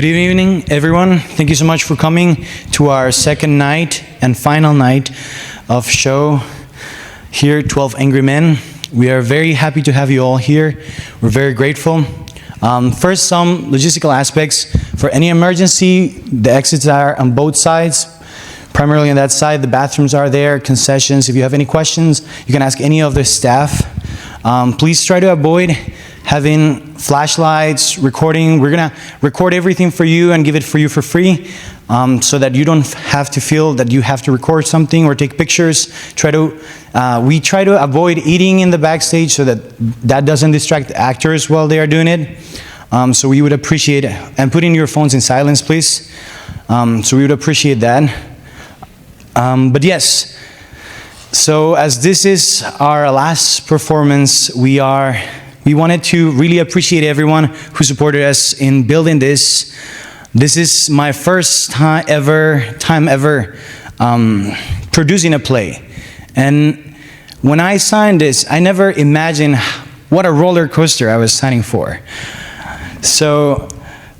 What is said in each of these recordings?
Good evening, everyone. Thank you so much for coming to our second night and final night of show here, 12 Angry Men. We are very happy to have you all here. We're very grateful. First, some logistical aspects. For any emergency, the exits are on both sides. Primarily on that side, the bathrooms are there, concessions. If you have any questions, you can ask any of the staff. Please try to avoid having flashlights, recording. We're gonna record everything for you and give it for you for free, so that you don't have to feel that you have to record something or take pictures. We try to avoid eating in the backstage so that doesn't distract the actors while they are doing it. So we would appreciate it. And putting your phones in silence, please. So we would appreciate that. But yes, so as this is our last performance, we wanted to really appreciate everyone who supported us in building this. This is my first time ever producing a play. And when I signed this, I never imagined what a roller coaster I was signing for. So,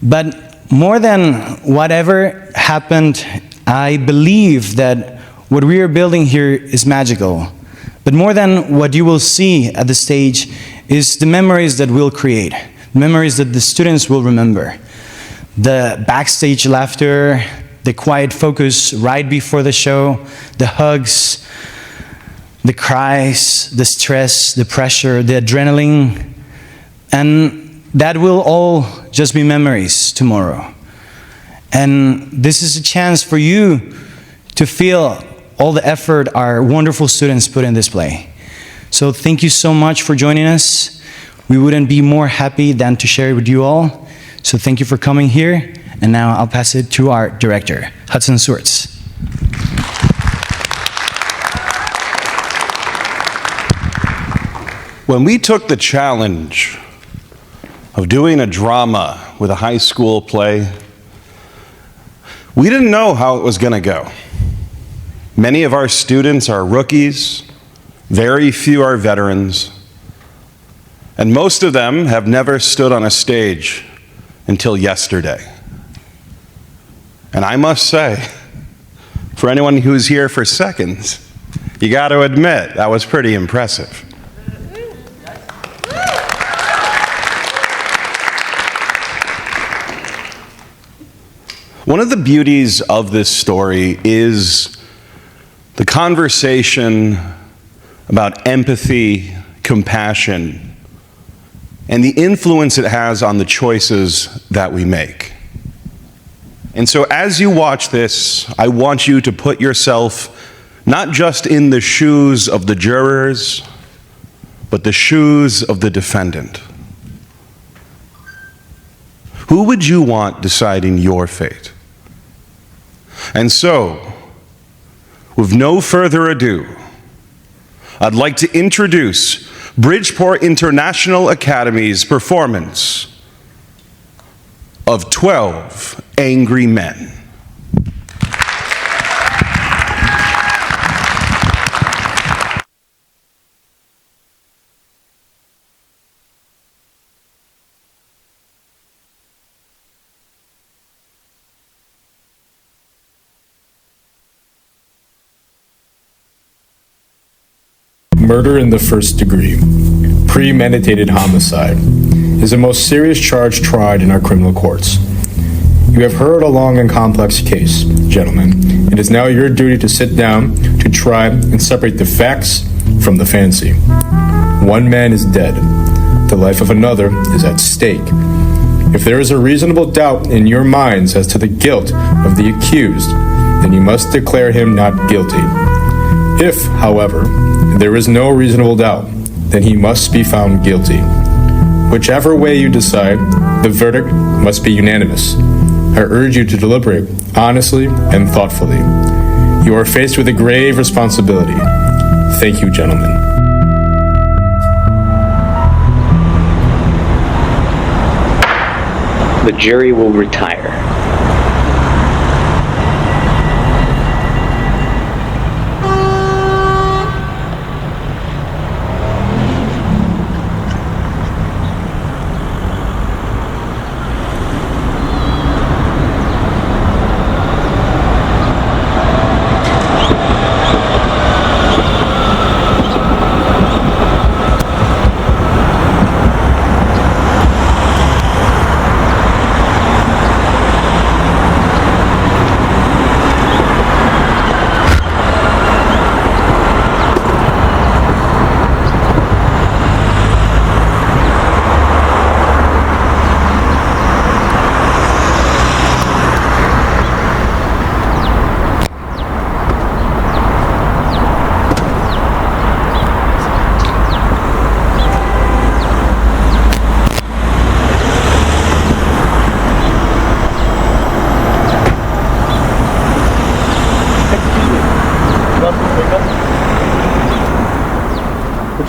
but more than whatever happened, I believe that what we are building here is magical. But more than what you will see at the stage is the memories that we'll create, memories that the students will remember. The backstage laughter, the quiet focus right before the show, the hugs, the cries, the stress, the pressure, the adrenaline, and that will all just be memories tomorrow. And this is a chance for you to feel all the effort our wonderful students put in this play. So thank you so much for joining us. We wouldn't be more happy than to share it with you all. So thank you for coming here. And now I'll pass it to our director, Hudson Swartz. When we took the challenge of doing a drama with a high school play, we didn't know how it was going to go. Many of our students are rookies, very few are veterans, and most of them have never stood on a stage until yesterday. And I must say, for anyone who's here for seconds, you got to admit that was pretty impressive. One of the beauties of this story is the conversation about empathy, compassion, and the influence it has on the choices that we make. And so as you watch this, I want you to put yourself not just in the shoes of the jurors, but the shoes of the defendant. Who would you want deciding your fate? And so, with no further ado, I'd like to introduce Bridgeport International Academy's performance of 12 Angry Men. Murder in the first degree, premeditated homicide, is the most serious charge tried in our criminal courts. You have heard a long and complex case, gentlemen. It is now your duty to sit down, to try and separate the facts from the fancy. One man is dead. The life of another is at stake. If there is a reasonable doubt in your minds as to the guilt of the accused, then you must declare him not guilty. If, however, there is no reasonable doubt, then he must be found guilty. Whichever way you decide, the verdict must be unanimous. I urge you to deliberate honestly and thoughtfully. You are faced with a grave responsibility. Thank you, gentlemen. The jury will retire.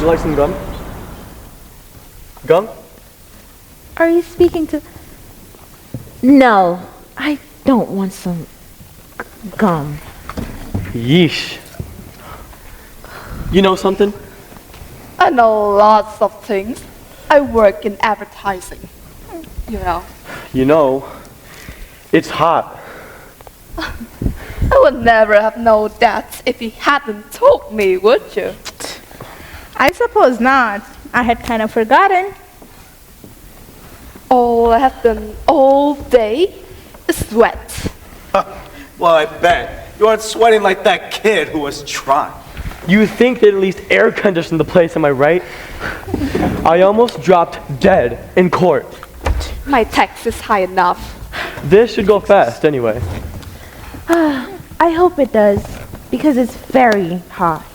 you like some gum? Gum? Are you speaking to... No, I don't want some gum. Yeesh. You know something? I know lots of things. I work in advertising. You know. You know, it's hot. I would never have known that if he hadn't told me, would you? I suppose not. I had kind of forgotten. All I have done all day is sweat. Well, I bet. You aren't sweating like that kid who was trying. You think they'd at least air condition the place, am I right? I almost dropped dead in court. My tax is high enough. This should go fast anyway. I hope it does, because it's very hot.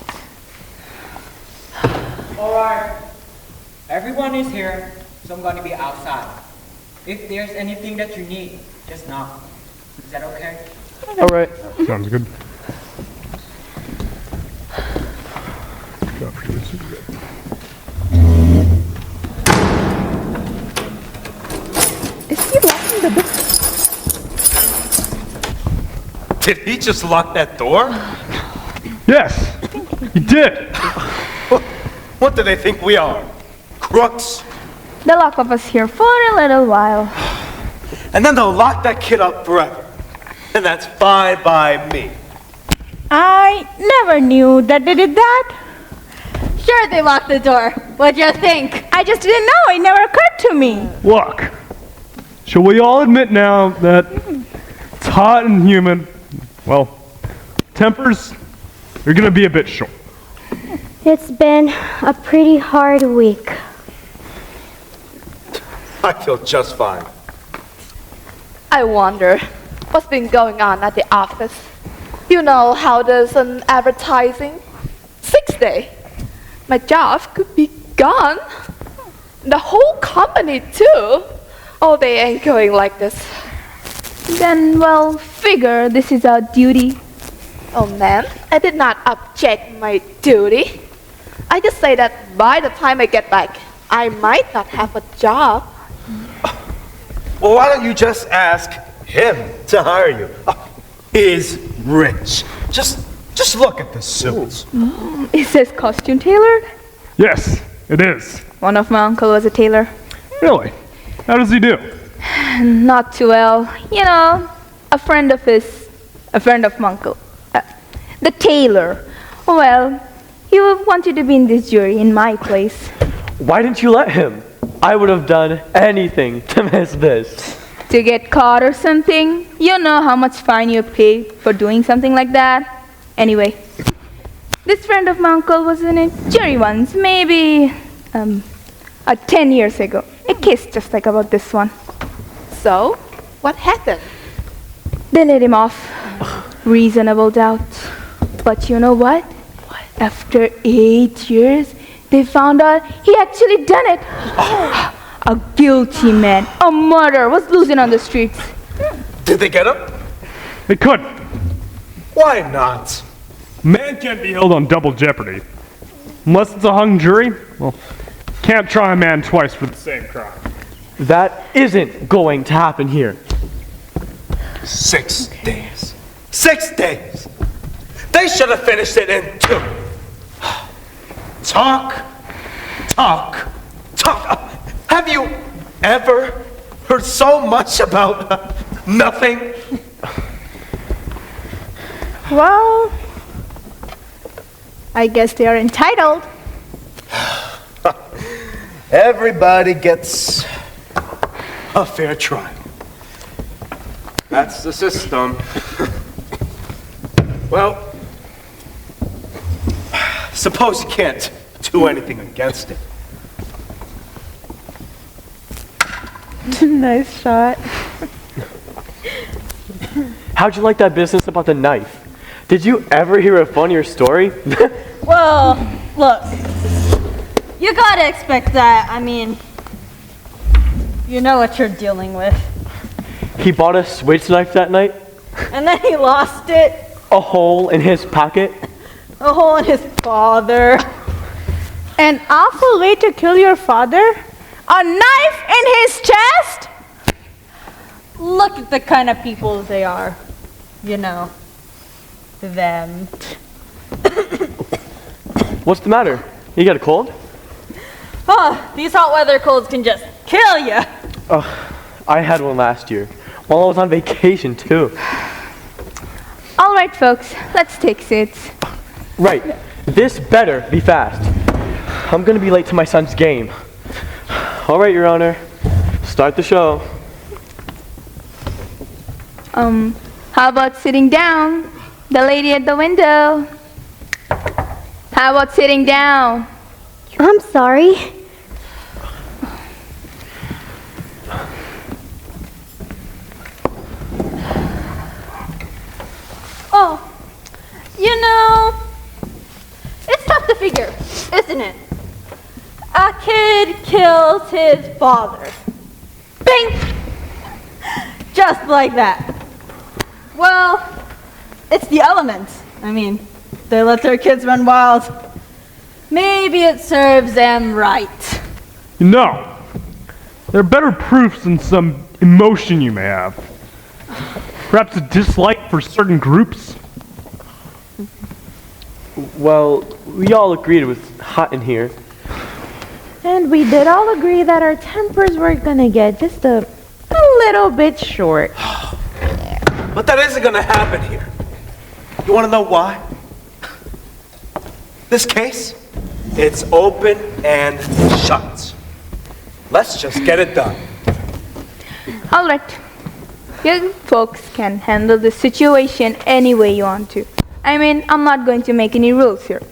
Alright, everyone is here, so I'm going to be outside. If there's anything that you need, just knock. Is that okay? All right. Sounds good. Is he locking the door? Did he just lock that door? Yes, he did. What do they think we are? Crooks? They'll lock of us here for a little while. And then they'll lock that kid up forever. And that's fine by me. I never knew that they did that. Sure, they locked the door. What'd you think? I just didn't know. It never occurred to me. Look, shall we all admit now that it's hot and humid? Well, tempers are gonna be a bit short. It's been a pretty hard week. I feel just fine. I wonder what's been going on at the office. You know how there's an advertising 6 day. My job could be gone. The whole company too. Oh, they ain't going like this. Then, well, figure this is our duty. Oh man, I did not object my duty. I just say that by the time I get back, I might not have a job. Well, why don't you just ask him to hire you? He's rich. Just look at the suits. Is this costume tailored? Yes, it is. One of my uncle was a tailor. Really? How does he do? Not too well. You know, a friend of my uncle. The tailor. Well, he wanted to be in this jury in my place. Why didn't you let him? I would have done anything to miss this. To get caught or something? You know how much fine you pay for doing something like that? Anyway, this friend of my uncle was in a jury once, maybe 10 years ago. A case just like about this one. So, what happened? They let him off. Reasonable doubt. But you know what? After 8 years, they found out he actually done it. A guilty man, a murderer, was losing on the streets. Did they get him? They couldn't. Why not? Man can't be held on double jeopardy. Unless it's a hung jury, well, can't try a man twice for the same crime. That isn't going to happen here. 6 days. 6 days! They should have finished it in 2. Talk. Have you ever heard so much about nothing? Well, I guess they are entitled. Everybody gets a fair trial. That's the system. Well, suppose you can't do anything against it. Nice shot. How'd you like that business about the knife? Did you ever hear a funnier story? Well, look. You gotta expect that. I mean, you know what you're dealing with. He bought a switch knife that night, And then he lost it. a hole in his pocket. A hole in his father. An awful way to kill your father? A knife in his chest? Look at the kind of people they are. You know, them. What's the matter? You got a cold? Oh, these hot weather colds can just kill you. I had one last year, while I was on vacation too. All right, folks, let's take seats. Right, this better be fast. I'm gonna be late to my son's game. All right, Your Honor, start the show. How about sitting down? The lady at the window. How about sitting down? I'm sorry. Oh, you know, it's tough to figure, isn't it? A kid kills his father. Bing! Just like that. Well, it's the elements. I mean, they let their kids run wild. Maybe it serves them right. No. There are better proofs than some emotion you may have. Perhaps a dislike for certain groups. Well, we all agreed it was hot in here. And we did all agree that our tempers were gonna get just a little bit short. But that isn't gonna happen here. You wanna know why? This case, it's open and shut. Let's just get it done. All right. You folks can handle the situation any way you want to. I mean, I'm not going to make any rules here.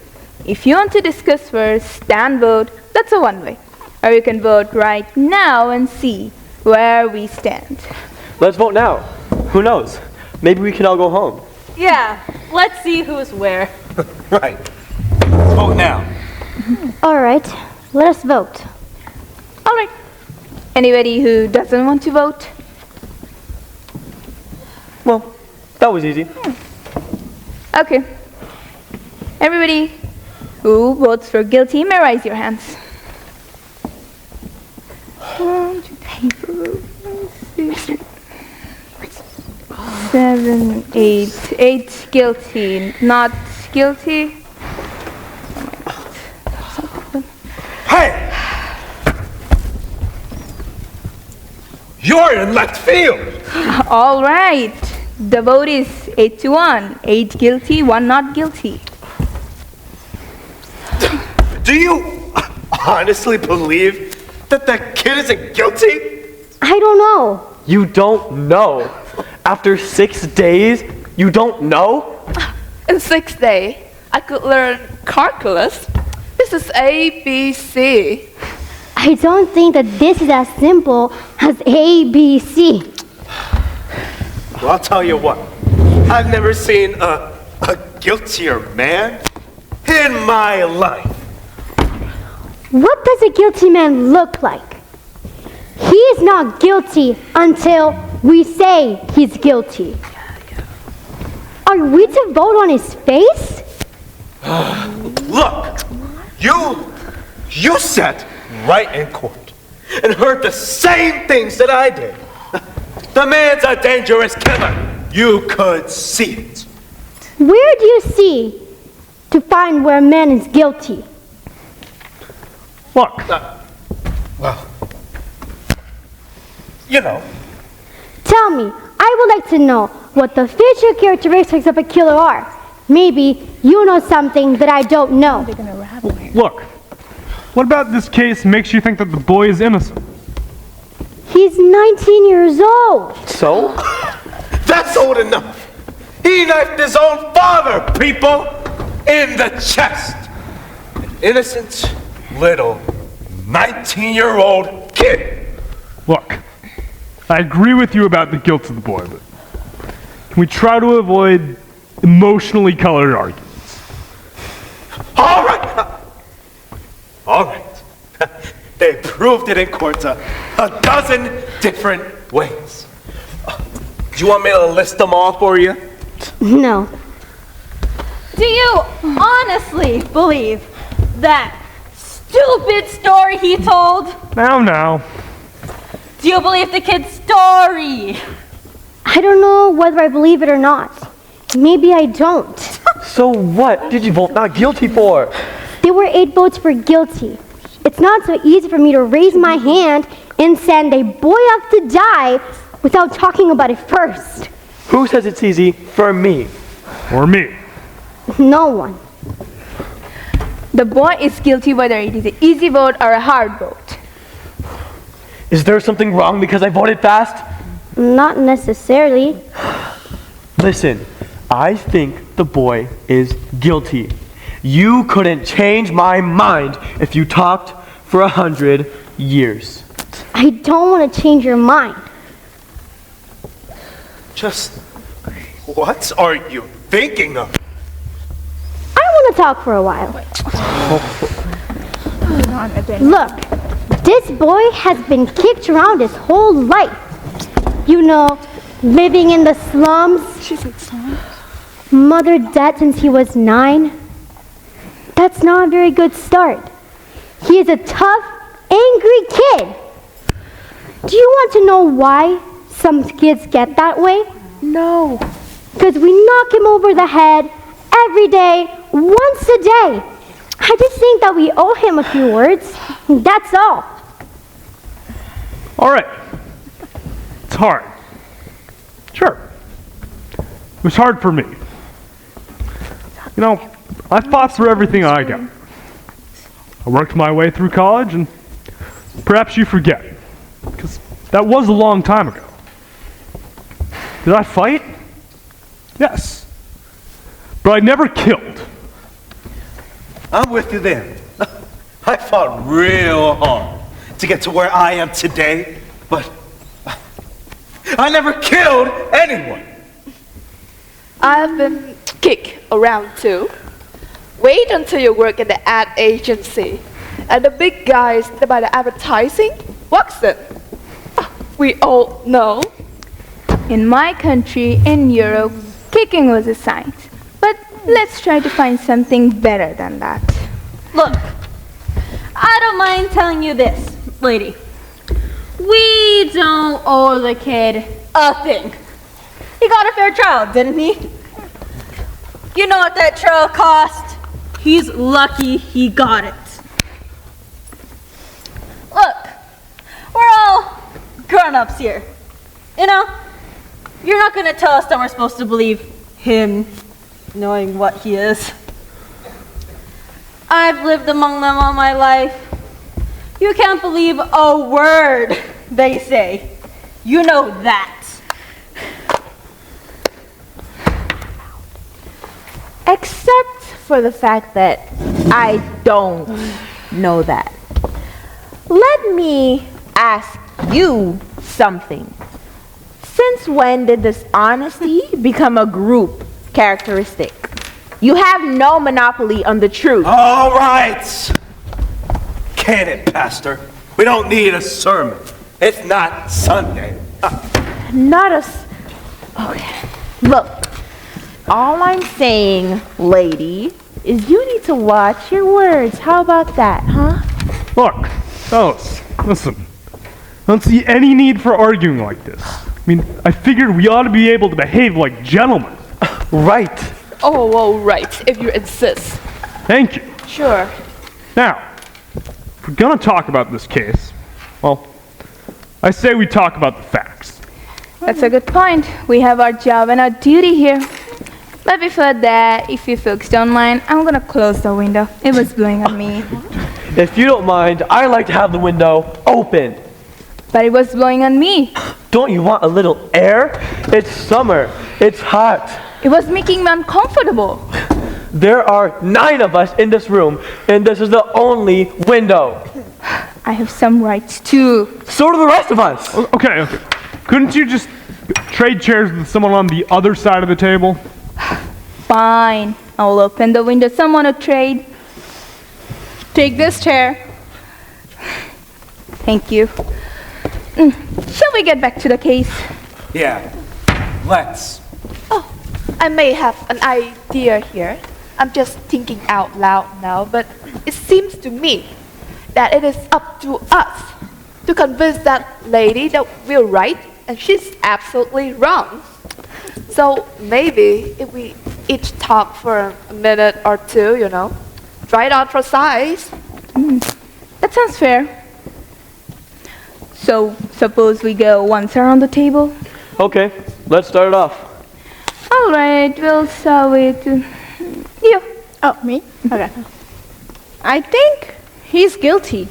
If you want to discuss first, stand vote, that's a one way. Or you can vote right now and see where we stand. Let's vote now. Who knows? Maybe we can all go home. Yeah, let's see who's where. Right. Let's vote now. All right, let us vote. All right. Anybody who doesn't want to vote? Well, that was easy. Okay. Everybody who votes for guilty may raise your hands. 1, 2, 3, 4, 5, 6, 7, 8. 8 guilty, not guilty. Hey! You're in left field! All right. The vote is 8-1. 8 guilty, 1 not guilty. Do you honestly believe that that kid isn't guilty? I don't know. You don't know. After 6 days, you don't know? In 6 days, I could learn calculus. This is A, B, C. I don't think that this is as simple as A, B, C. Well, I'll tell you what. I've never seen a guiltier man in my life. What does a guilty man look like? He is not guilty until we say he's guilty. Are we to vote on his face? Look, you sat right in court and heard the same things that I did. The man's a dangerous killer. You could see it. Where do you see to find where a man is guilty? Look. Well, you know. Tell me, I would like to know what the physical characteristics of a killer are. Maybe you know something that I don't know. Look. What about this case makes you think that the boy is innocent? He's 19 years old. So? That's old enough. He knifed his own father, people, in the chest. An innocent little 19-year-old kid. Look, I agree with you about the guilt of the boy, but can we try to avoid emotionally colored arguments? All right. All right. They proved it in court a dozen different ways. Do you want me to list them all for you? No. Do you honestly believe that stupid story he told? Now. Do you believe the kid's story? I don't know whether I believe it or not. Maybe I don't. So what did you vote not guilty for? There were 8 votes for guilty. It's not so easy for me to raise my hand and send a boy up to die without talking about it first. Who says it's easy for me? Or me? No one. The boy is guilty whether it is an easy vote or a hard vote. Is there something wrong because I voted fast? Not necessarily. Listen, I think the boy is guilty. You couldn't change my mind if you talked for 100 years. I don't want to change your mind. Just what are you thinking of? I want to talk for a while. Look, this boy has been kicked around his whole life. You know, living in the slums. Mother dead since he was 9. That's not a very good start. He is a tough, angry kid. Do you want to know why some kids get that way? No. Because we knock him over the head every day, once a day. I just think that we owe him a few words. That's all. All right. It's hard. Sure. It was hard for me. You know, I fought through everything I got. I worked my way through college, and perhaps you forget, because that was a long time ago. Did I fight? Yes. But I never killed. I'm with you then. I fought real hard to get to where I am today, but I never killed anyone. I've been kicked around too. Wait until you work in the ad agency. And the big guys that buy the advertising, Watson. We all know. In my country, in Europe, kicking was a sign. But let's try to find something better than that. Look, I don't mind telling you this, lady. We don't owe the kid a thing. He got a fair trial, didn't he? You know what that trial cost? He's lucky he got it. Look, we're all grown-ups here. You know, you're not gonna tell us that we're supposed to believe him, knowing what he is. I've lived among them all my life. You can't believe a word they say. You know that. Except for the fact that I don't know that. Let me ask you something. Since when did dishonesty become a group characteristic? You have no monopoly on the truth. All right. Can it, Pastor? We don't need a sermon. It's not Sunday. Not a... Okay. Look, all I'm saying, lady, is you need to watch your words. How about that, huh? Look, fellas, listen. I don't see any need for arguing like this. I mean, I figured we ought to be able to behave like gentlemen. Right. Oh, right, if you insist. Thank you. Sure. Now, if we're gonna talk about this case, well, I say we talk about the facts. That's a good point. We have our job and our duty here. But before that, if you folks don't mind, I'm gonna close the window. It was blowing on me. If you don't mind, I like to have the window open. But it was blowing on me. Don't you want a little air? It's summer. It's hot. It was making me uncomfortable. There are 9 of us in this room, and this is the only window. I have some rights too. So do the rest of us. Okay. Couldn't you just trade chairs with someone on the other side of the table? Fine. I'll open the window. Someone will trade. Take this chair. Thank you. Shall we get back to the case? Yeah, let's. Oh, I may have an idea here. I'm just thinking out loud now, but it seems to me that it is up to us to convince that lady that we're right and she's absolutely wrong. So maybe if we each talk for a minute or two, try it out for size. That sounds fair. So, suppose we go once around the table? Okay, let's start it off. All right, we'll start with you. Oh, me? Okay. I think he's guilty.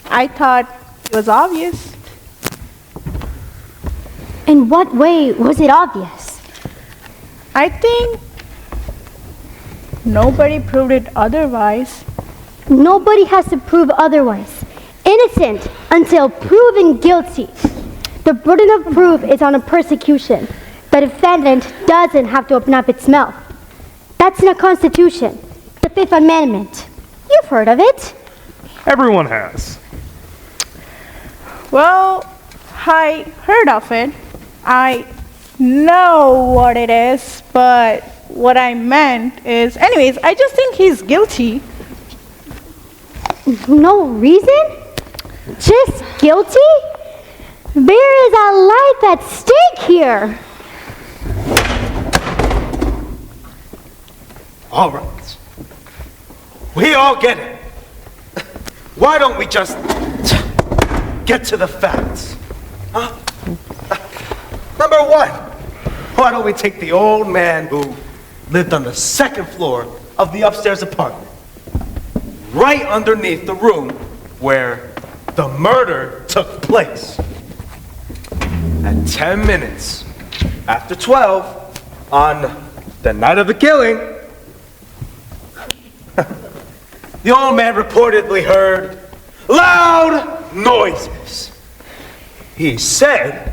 I thought it was obvious. In what way was it obvious? I think nobody proved it otherwise. Nobody has to prove otherwise. Innocent until proven guilty. The burden of proof is on a prosecution. The defendant doesn't have to open up its mouth. That's in the Constitution, the Fifth Amendment. You've heard of it. Everyone has. Well, I heard of it. I know what it is, but what I meant is, anyways, I just think he's guilty. No reason? Just guilty? There is a life at stake here. All right. We all get it. Why don't we just get to the facts? Huh? Number one, why don't we take the old man who lived on the second floor of the upstairs apartment, right underneath the room where the murder took place. At 10 minutes after 12, on the night of the killing, the old man reportedly heard loud noises. He said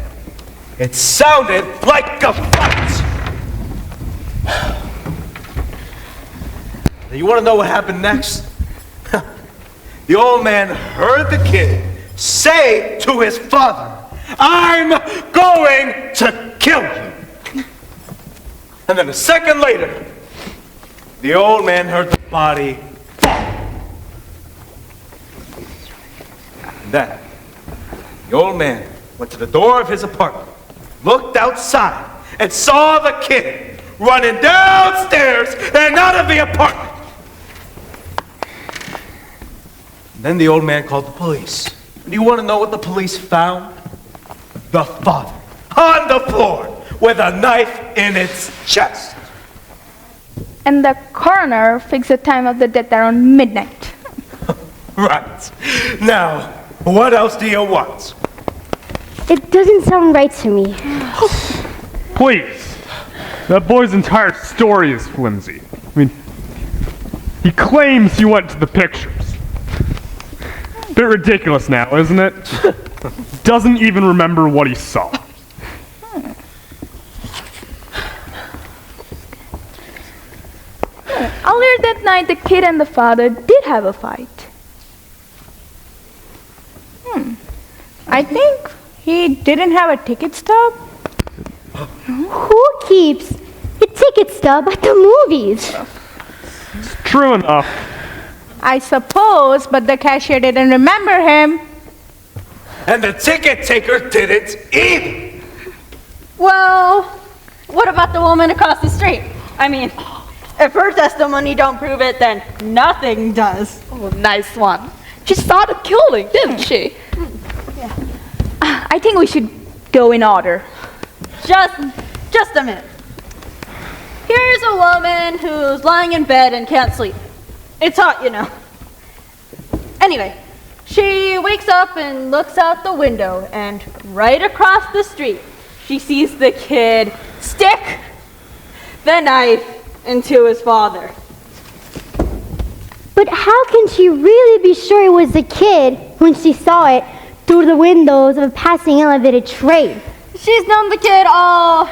it sounded like a fight. You want to know what happened next? The old man heard the kid say to his father, "I'm going to kill you." And then a second later, the old man heard the body fall. And then the old man went to the door of his apartment, looked outside, and saw the kid running downstairs and out of the apartment. Then the old man called the police. Do you want to know what the police found? The father on the floor with a knife in its chest. And the coroner fixed the time of the death around midnight. Right. Now, what else do you want? It doesn't sound right to me. Please. That boy's entire story is flimsy. I mean, he claims he went to the pictures. Bit ridiculous now, isn't it? Doesn't even remember what he saw. Earlier that night, the kid and the father did have a fight. I think he didn't have a ticket stub. Who keeps a ticket stub at the movies? True enough. I suppose, but the cashier didn't remember him. And the ticket taker didn't either. Well, what about the woman across the street? I mean, if her testimony don't prove it, then nothing does. Oh, nice one. She saw the killing, didn't she? I think we should go in order. Just a minute. Here's a woman who's lying in bed and can't sleep. It's hot, you know. Anyway, she wakes up and looks out the window, and right across the street, she sees the kid stick the knife into his father. But how can she really be sure it was the kid when she saw it through the windows of a passing elevated train? She's known the kid all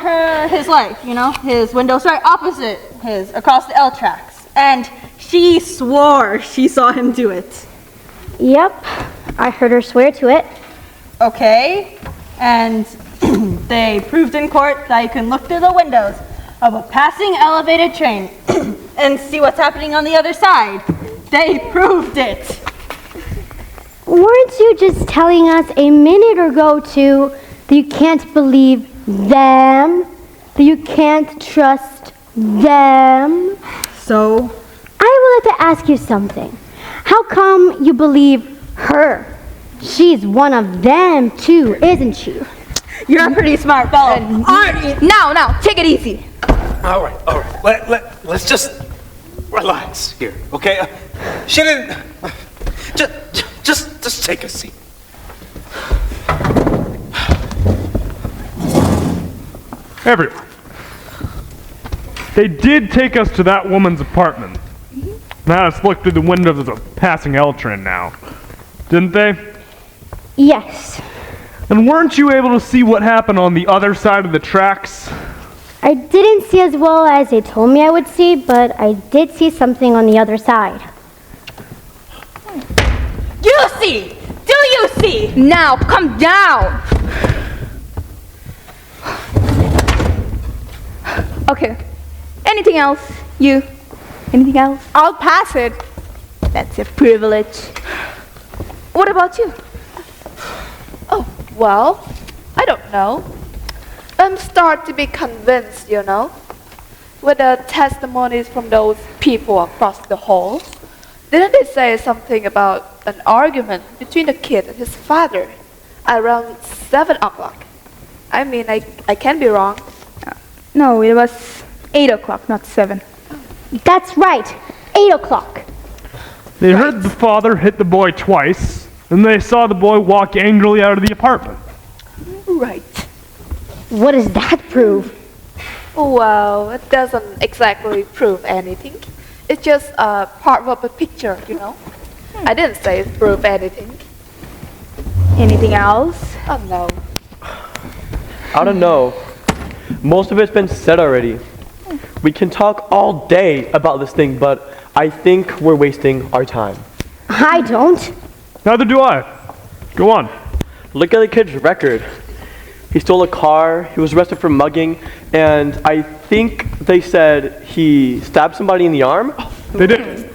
his life, you know. His window's right opposite his, across the L tracks. And she swore she saw him do it. Yep, I heard her swear to it. Okay, and they proved in court that you can look through the windows of a passing elevated train and see what's happening on the other side. They proved it. weren't you just telling us a minute ago too that you can't believe them? That you can't trust them? So? I would like to ask you something. How come you believe her? She's one of them too, isn't she? You're a pretty smart fellow, aren't you? Now, take it easy. All right. Let's just relax here, okay? She didn't. Just take a seat. Everyone. They did take us to that woman's apartment. Now let's look through the windows of the passing L train now. Didn't they? Yes. And weren't you able to see what happened on the other side of the tracks? I didn't see as well as they told me I would see, but I did see something on the other side. You see? Do you see? Now, come down. Okay. Anything else? You? Anything else? I'll pass it. That's a privilege. What about you? Oh, well, I don't know. I'm starting to be convinced, you know, with the testimonies from those people across the hall. Didn't they say something about an argument between the kid and his father around 7 o'clock? I mean, I can be wrong. No, it was 8 o'clock, not 7. That's right, 8 o'clock. They heard the father hit the boy twice, and they saw the boy walk angrily out of the apartment. Right. What does that prove? Well, it doesn't exactly prove anything. It's just part of a picture, you know. I didn't say it proved anything. Anything else? Oh, no. I don't know. Most of it's been said already. We can talk all day about this thing, but I think we're wasting our time. I don't. Neither do I. Go on. Look at the kid's record. He stole a car, he was arrested for mugging, and I think they said he stabbed somebody in the arm. They did.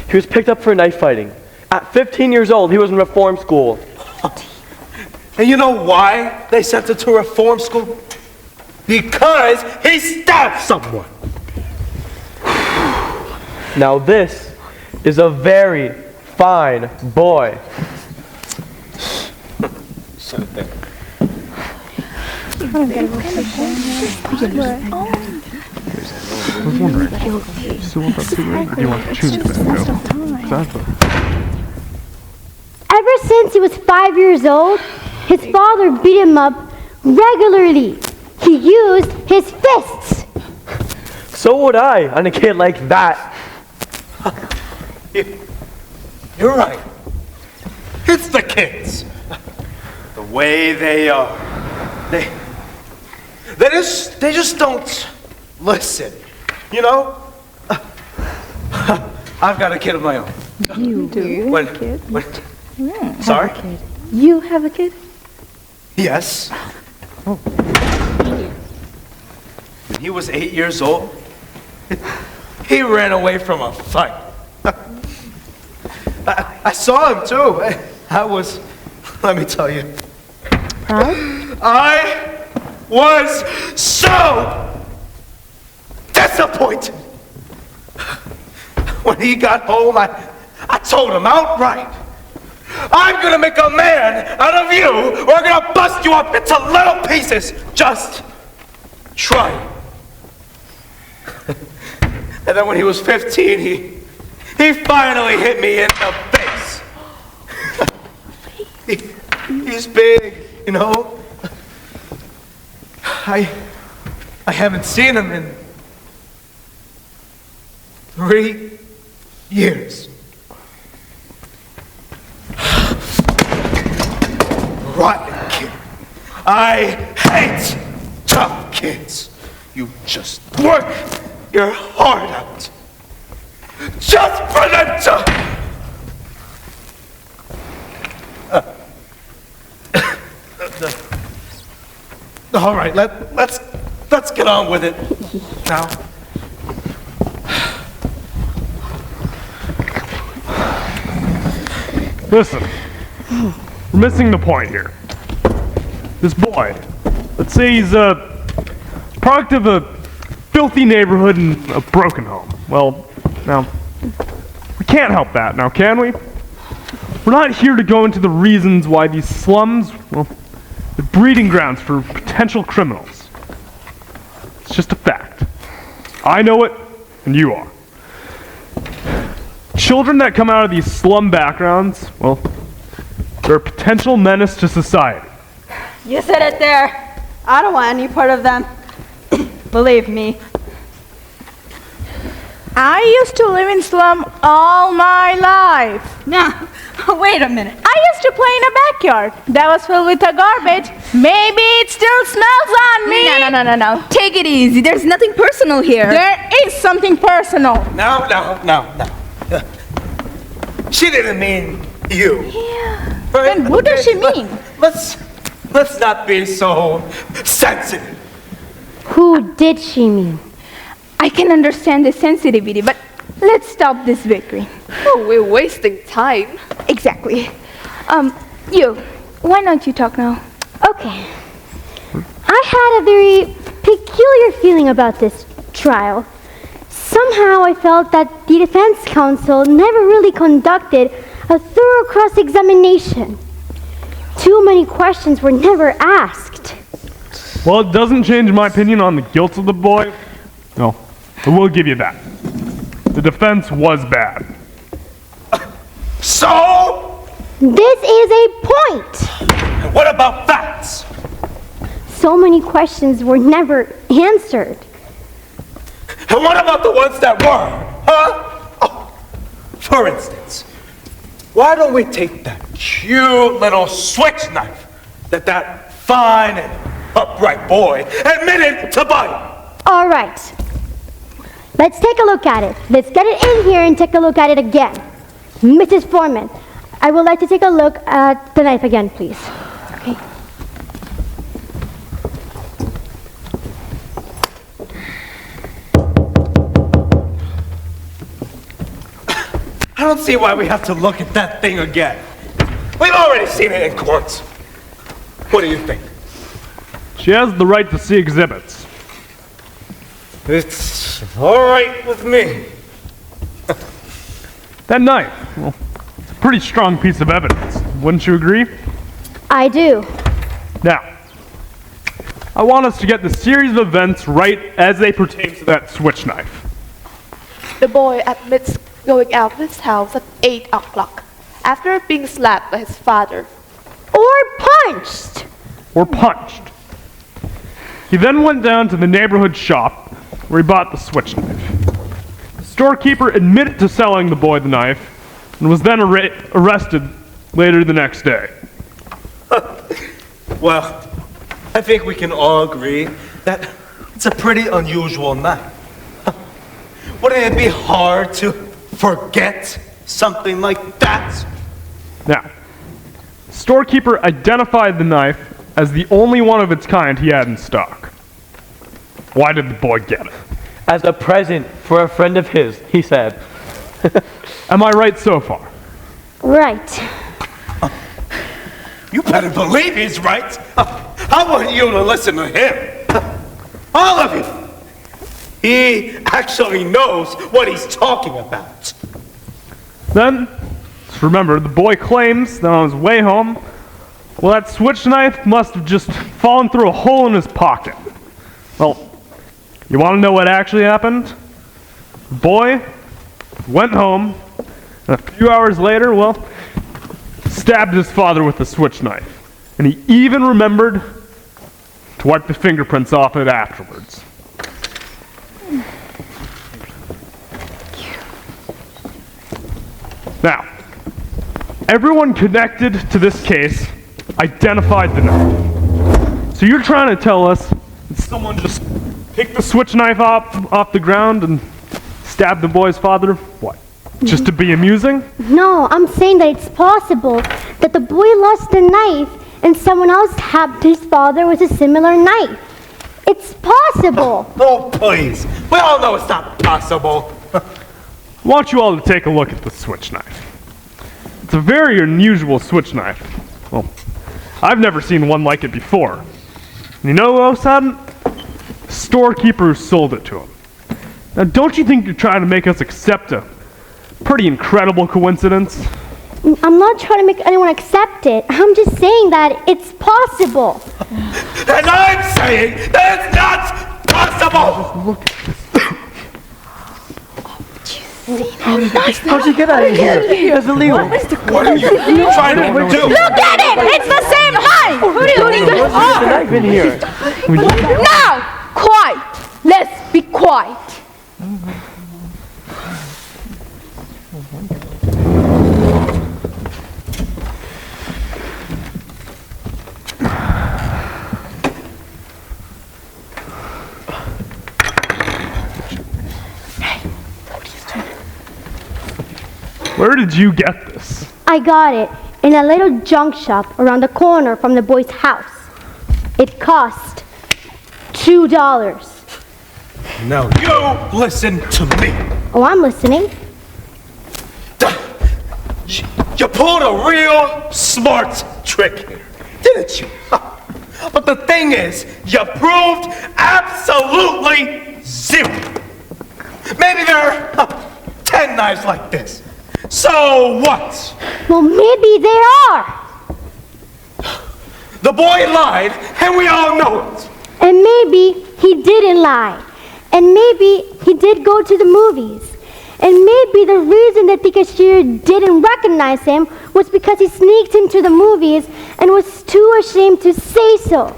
He was picked up for knife fighting. At 15 years old, he was in reform school. And you know why they sent him to reform school? Because he stabbed someone. Now this is a very fine boy. I was wondering, do you still want that cigarette, or do you want the chewing tobacco? Exactly. Ever since he was 5 years old, his father beat him up regularly. He used his fists. So would I on a kid like that. You're right. It's the kids. The way they are. They just don't listen. You know? I've got a kid of my own. You do? When, Kid? when, sorry? You have a kid? Yes. When he was 8 years old, he ran away from a fight. I saw him too. I was, let me tell you. Proud? I was so disappointed. When he got home, I told him outright, I'm gonna make a man out of you, or I'm gonna bust you up into little pieces. Just try it. And then when he was 15, he finally hit me in the face. He's big, you know. I haven't seen him in 3 years. Rotten kid. I hate tough kids. You just work your heart out. Just for them to... all right, let's get on with it now. Listen, we're missing the point here. This boy, let's say he's a product of a filthy neighborhood and a broken home. Well, now, we can't help that now, can we? We're not here to go into the reasons why these slums, well, they're breeding grounds for potential criminals. It's just a fact. I know it, and you are. Children that come out of these slum backgrounds, well, they're a potential menace to society. You said it there. I don't want any part of them. Believe me. I used to live in slum all my life. Now, wait a minute. I used to play in a backyard that was filled with a garbage. Maybe it still smells on me. No. Take it easy. There's nothing personal here. There is something personal. No. She didn't mean you. Yeah. Right? Then what does she mean? Let's not be so sensitive. Who did she mean? I can understand the sensitivity, but let's stop this bickering. Oh, we're wasting time. Exactly. You, why don't you talk now? Okay. I had a very peculiar feeling about this trial. Somehow I felt that the defense counsel never really conducted a thorough cross-examination. Too many questions were never asked. Well, it doesn't change my opinion on the guilt of the boy. No, I will give you that. The defense was bad. So? This is a point. And what about facts? So many questions were never answered. And what about the ones that were? Huh? Oh, for instance, why don't we take that cute little switch knife that fine and upright boy admitted to buying? All right. Let's take a look at it. Let's get it in here and take a look at it again. Mrs. Foreman, I would like to take a look at the knife again, please. Okay. I don't see why we have to look at that thing again. We've already seen it in court. What do you think? She has the right to see exhibits. It's all right with me. That knife, well, it's a pretty strong piece of evidence. Wouldn't you agree? I do. Now, I want us to get the series of events right as they pertain to that switch knife. The boy admits going out of his house at 8 o'clock after being slapped by his father. Or punched. He then went down to the neighborhood shop where he bought the switch knife. The storekeeper admitted to selling the boy the knife and was then arrested later the next day. Well, I think we can all agree that it's a pretty unusual knife. Wouldn't it be hard to forget something like that? Now, the storekeeper identified the knife as the only one of its kind he had in stock. Why did the boy get it? As a present for a friend of his, he said. Am I right so far? Right. You better believe he's right. I want you to listen to him. All of you. He actually knows what he's talking about. Then, just remember, the boy claims that on his way home, well, that switch knife must have just fallen through a hole in his pocket. Well, you want to know what actually happened? The boy went home, and a few hours later, well, stabbed his father with the switch knife. And he even remembered to wipe the fingerprints off it afterwards. Now, everyone connected to this case identified the knife. So you're trying to tell us that someone just picked the switch knife off the ground and stabbed the boy's father? What? Just to be amusing? No, I'm saying that it's possible that the boy lost the knife and someone else stabbed his father with a similar knife. It's possible. Oh, please. We all know it's not possible. I want you all to take a look at the switch knife. It's a very unusual switch knife. Well, I've never seen one like it before. You know, Osan? Storekeeper who sold it to him. Now, don't you think you're trying to make us accept a pretty incredible coincidence? I'm not trying to make anyone accept it. I'm just saying that it's possible. And I'm saying that it's not possible! How'd you get out of here? It's illegal. What are you trying to do? Look at it! It's the same height! Who do you think you There's a are? knife in here. Now, quiet. Let's be quiet. Where did you get this? I got it in a little junk shop around the corner from the boy's house. It cost $2. Now you listen to me. Oh, I'm listening. You pulled a real smart trick here, didn't you? But the thing is, you proved absolutely zero. Maybe there are 10 knives like this. So what? Well, maybe there are. The boy lied, and we all know it. And maybe he didn't lie. And maybe he did go to the movies. And maybe the reason that the cashier didn't recognize him was because he sneaked into the movies and was too ashamed to say so.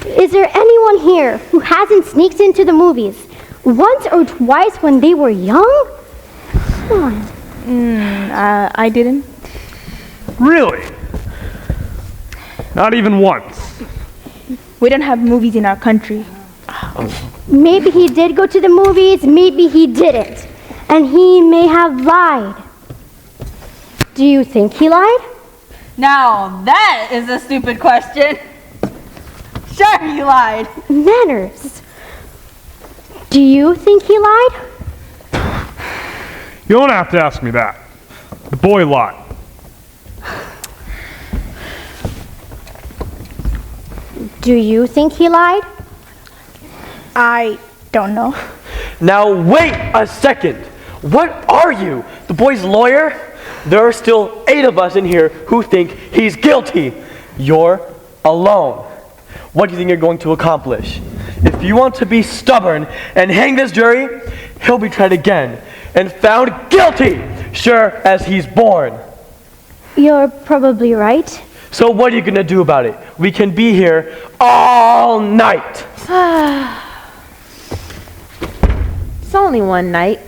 Is there anyone here who hasn't sneaked into the movies once or twice when they were young? Come on. I didn't. Really? Not even once. We don't have movies in our country. Maybe he did go to the movies, maybe he didn't. And he may have lied. Do you think he lied? Now, that is a stupid question. Sure, he lied. Manners. Do you think he lied? You don't have to ask me that. The boy lied. Do you think he lied? I don't know. Now wait a second. What are you? The boy's lawyer? There are still 8 of us in here who think he's guilty. You're alone. What do you think you're going to accomplish? If you want to be stubborn and hang this jury, he'll be tried again and found guilty, sure as he's born. You're probably right. So what are you going to do about it? We can be here all night. It's only one night.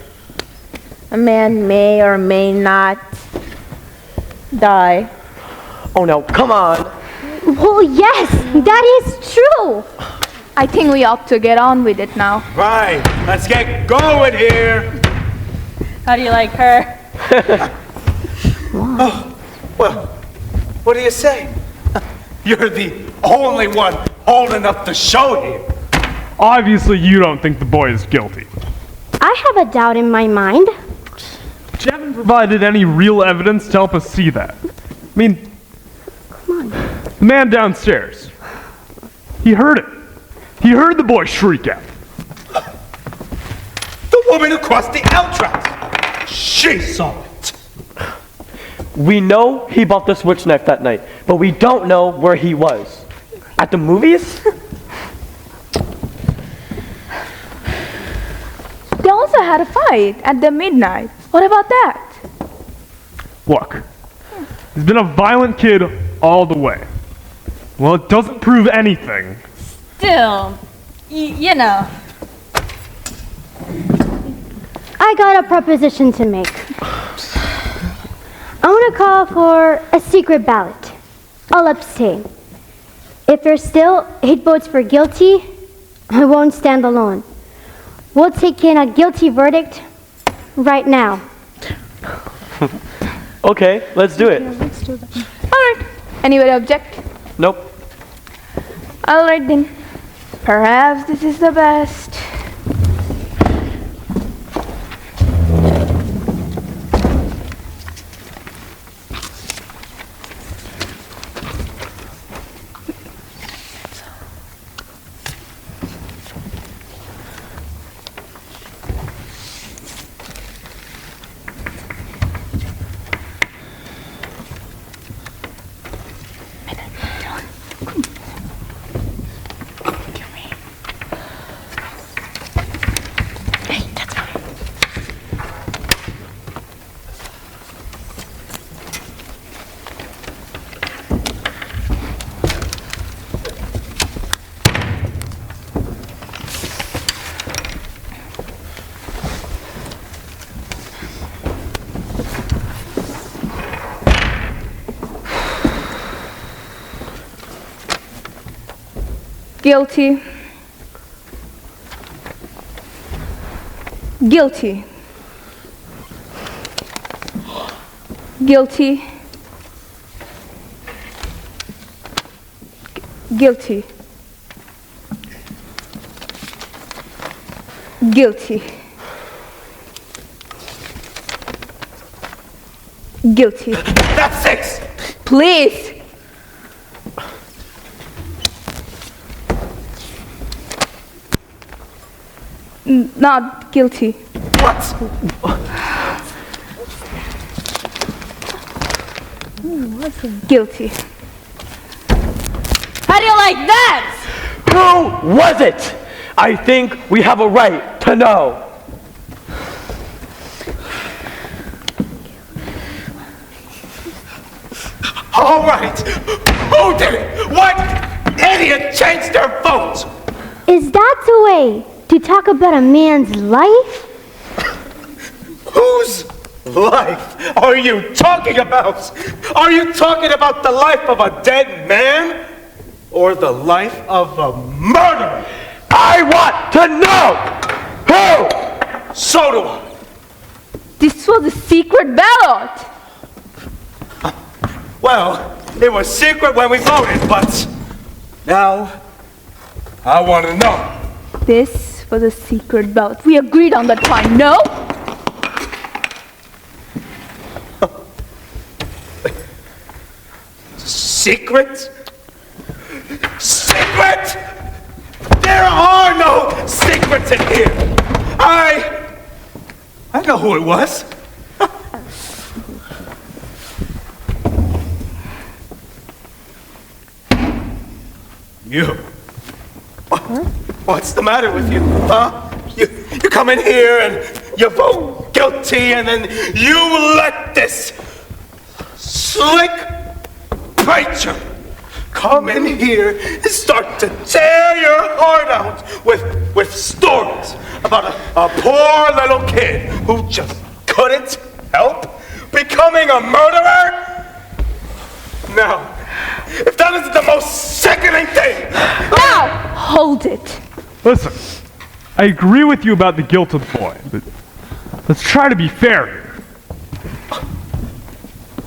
A man may or may not die. Oh, now, come on. Well, yes, that is true. I think we ought to get on with it now. Right, let's get going here. How do you like her? Oh, well, what do you say? You're the only one holding up the show here. Obviously, you don't think the boy is guilty. I have a doubt in my mind. But you haven't provided any real evidence to help us see that. I mean, Come on. the man downstairs, he heard it. He heard the boy shriek out. The woman across the L-track. She saw it. We know he bought the switch knife that night, but we don't know where he was. At the movies? They also had a fight at the midnight. What about that? Look, he's been a violent kid all the way. Well, it doesn't prove anything. Still, you know. I got a proposition to make. I want to call for a secret ballot. I'll abstain. If there's still 8 votes for guilty, I won't stand alone. We'll take in a guilty verdict right now. Okay, let's do it. All right. Anybody object? Nope. All right then. Perhaps this is the best. Guilty. Guilty. Guilty. Guilty. Guilty. Guilty. That's 6. Please. Not guilty. What? Guilty. How do you like that? Who was it? I think we have a right to know. All right. Who did it? What idiot changed their vote? Is that the way to talk about a man's life? Whose life are you talking about? Are you talking about the life of a dead man or the life of a murderer? I want to know who. So do I. This was a secret ballot. Well, it was secret when we voted, but now I want to know. This was a secret ballot. We agreed on that point, no? Secret? Secret? There are no secrets in here. I know who it was. You. What's the matter with you, huh? You come in here and you vote guilty and then you let this slick preacher come in here and start to tear your heart out with stories about a poor little kid who just couldn't help becoming a murderer? Now, if that isn't the most sickening thing! Now, hold it. Listen, I agree with you about the guilt of the boy, but let's try to be fair here.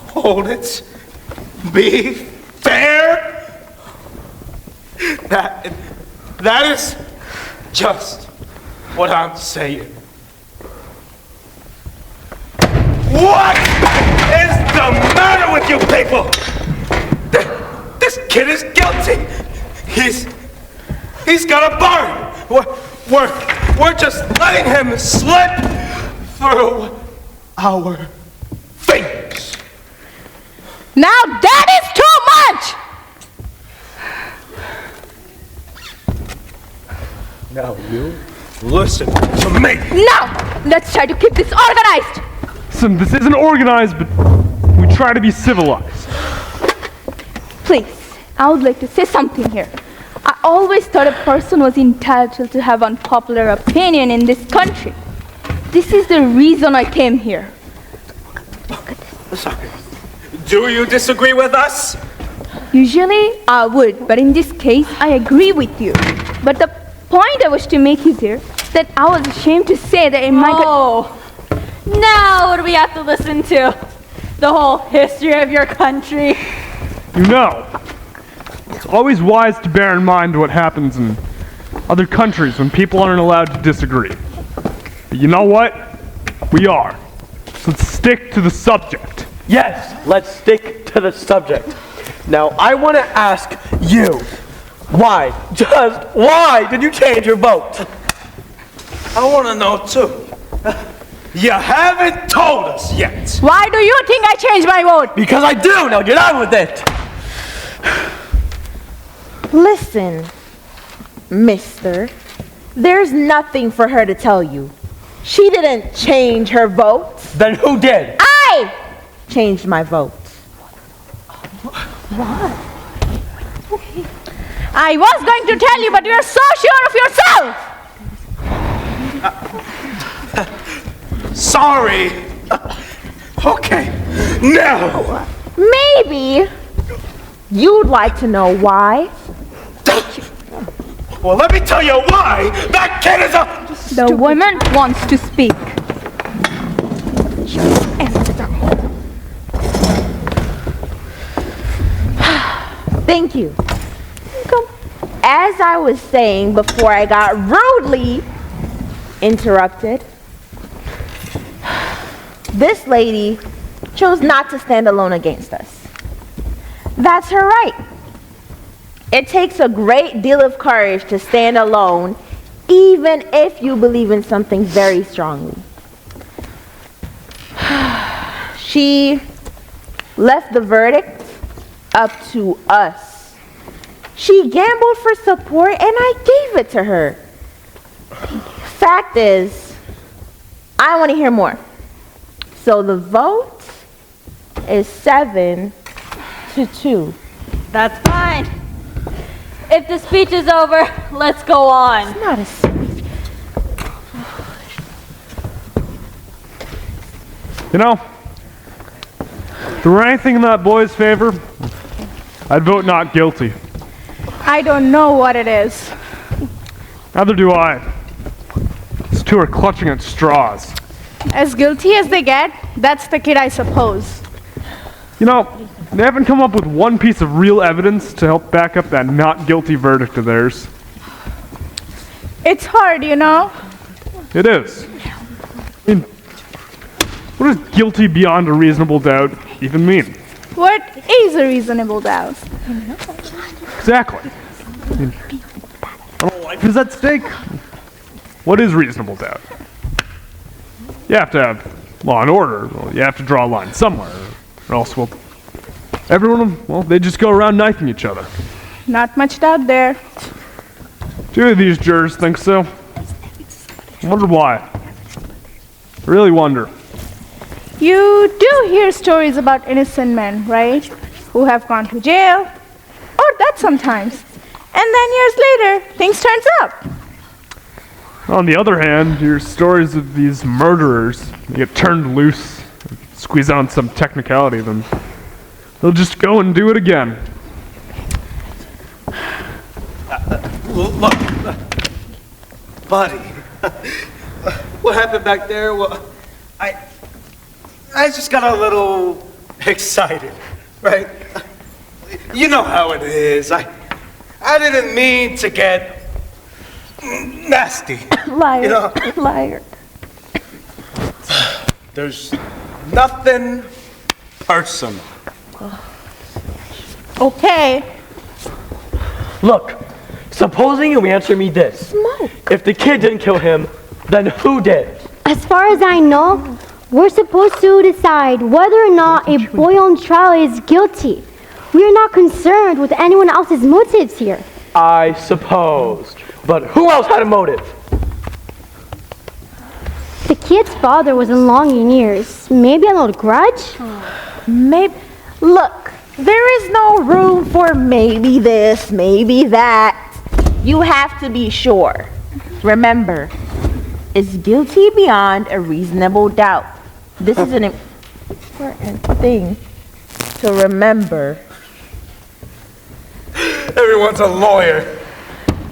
Hold it. Be fair? That is just what I'm saying. What is the matter with you people? This kid is guilty. He's gonna burn. We're just letting him slip through our fingers. Now that is too much! Now you listen to me. Now, let's try to keep this organized. Listen, this isn't organized, but we try to be civilized. Please, I would like to say something here. I always thought a person was entitled to have unpopular opinion in this country. This is the reason I came here. Sorry. Do you disagree with us? Usually I would, but in this case I agree with you. But the point I wish to make is here that I was ashamed to say that in my now what do we have to listen to? The whole history of your country? You know, it's always wise to bear in mind what happens in other countries when people aren't allowed to disagree. But you know what? We are. So let's stick to the subject. Yes, let's stick to the subject. Now, I want to ask you, why, just why did you change your vote? I want to know too. You haven't told us yet. Why do you think I changed my vote? Because I do. Now get on with it. Listen, mister, there's nothing for her to tell you. She didn't change her vote. Then who did? I changed my vote. What? I was going to tell you, but you're so sure of yourself! Sorry. Okay, now. Maybe you'd like to know why. Well, let me tell you why that kid is a... The woman wants to speak. Thank you. As I was saying before I got rudely interrupted, this lady chose not to stand alone against us. That's her right. It takes a great deal of courage to stand alone, even if you believe in something very strongly. She left the verdict up to us. She gambled for support and I gave it to her. Fact is, I want to hear more. So the vote is 7-2. That's fine. If the speech is over, let's go on. It's not a speech. You know, if there were anything in that boy's favor, I'd vote not guilty. I don't know what it is. Neither do I. These two are clutching at straws. As guilty as they get, that's the kid, I suppose. You know, they haven't come up with one piece of real evidence to help back up that not guilty verdict of theirs. It's hard, you know? It is. I mean, what does guilty beyond a reasonable doubt even mean? What is a reasonable doubt? Exactly. I mean, life is at stake. What is reasonable doubt? You have to have law and order. Well, you have to draw a line somewhere, or else, well, everyone, well, they just go around knifing each other. Not much doubt there. Do these jurors think so? I wonder why. I really wonder. You do hear stories about innocent men, right? Who have gone to jail, or that sometimes. And then years later, things turns up. On the other hand, you hear stories of these murderers. They get turned loose, squeeze on some technicality, then they'll just go and do it again. Look, buddy, what happened back there? Well, I just got a little excited, right? You know how it is. I didn't mean to get nasty. Liar, you know? liar. There's nothing personal. Okay. Look, supposing you answer me this. Smoke. If the kid didn't kill him, then who did? As far as I know, we're supposed to decide whether or not a boy on trial is guilty. We are not concerned with anyone else's motives here. I suppose. But who else had a motive? The kid's father was in long in years. Maybe an old grudge? Maybe. Look, there is no room for maybe this, maybe that. You have to be sure. Remember, it's guilty beyond a reasonable doubt. This is an important thing to remember. Everyone's a lawyer,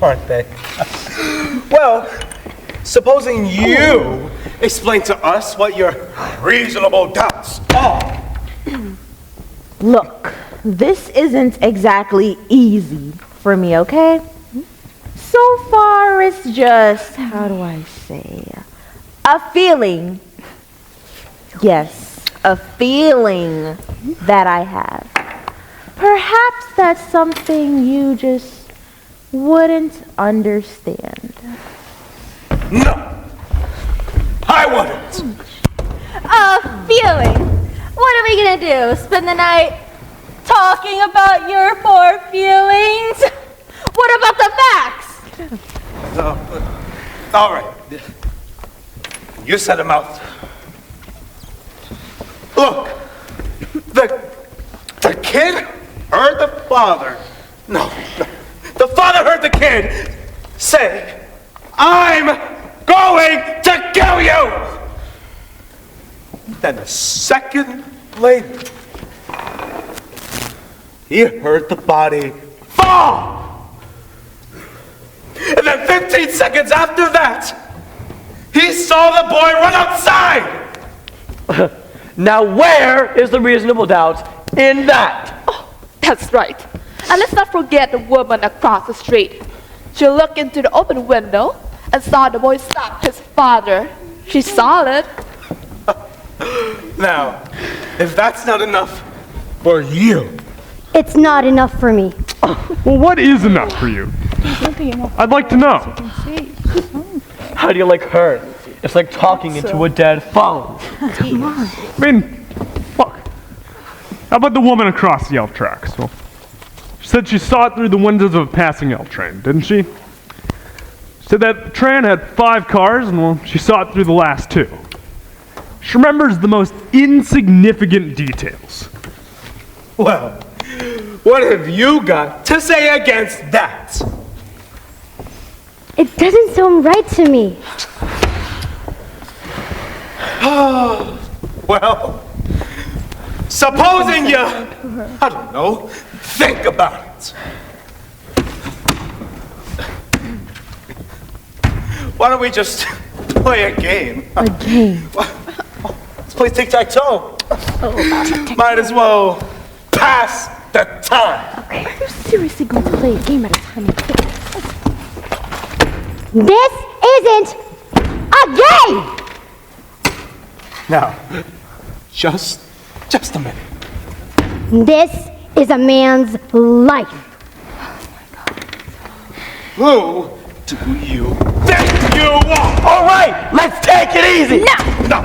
aren't they? Well, supposing you explain to us what your reasonable doubts are. Look, this isn't exactly easy for me, okay? So far, it's just, how do I say, a feeling. Yes, a feeling that I have. Perhaps that's something you just wouldn't understand. No, I wouldn't. A feeling. What are we gonna do? Spend the night talking about your poor feelings? What about the facts? All right. You set him out. Look, the kid heard the father. No, the father heard the kid say, "I'm going to kill you." Then a second later, he heard the body fall. then 15 seconds after that, he saw the boy run outside! Now where is the reasonable doubt in that? Oh, that's right. And let's not forget the woman across the street. She looked into the open window and saw the boy slap his father. She saw it. Now, if that's not enough for you. It's not enough for me. Well, what is enough for you? I'd like to know. How do you like her? It's like talking into a dead phone. Come on. I mean, look. How about the woman across the L tracks? Well, she said she saw it through the windows of a passing L train, didn't she? She said that the train had 5 cars, and well, she saw it through the last 2. She remembers the most insignificant details. Well, what have you got to say against that? It doesn't sound right to me. Well, supposing you, I don't know, think about it. Why don't we just play a game? A game? Let's play tic-tac-toe. Might as well pass the time. Okay. Are you seriously going to play a game at a time like this? This isn't a game! Now, just a minute. This is a man's life. Who do you think you are? All right, let's take it easy. No!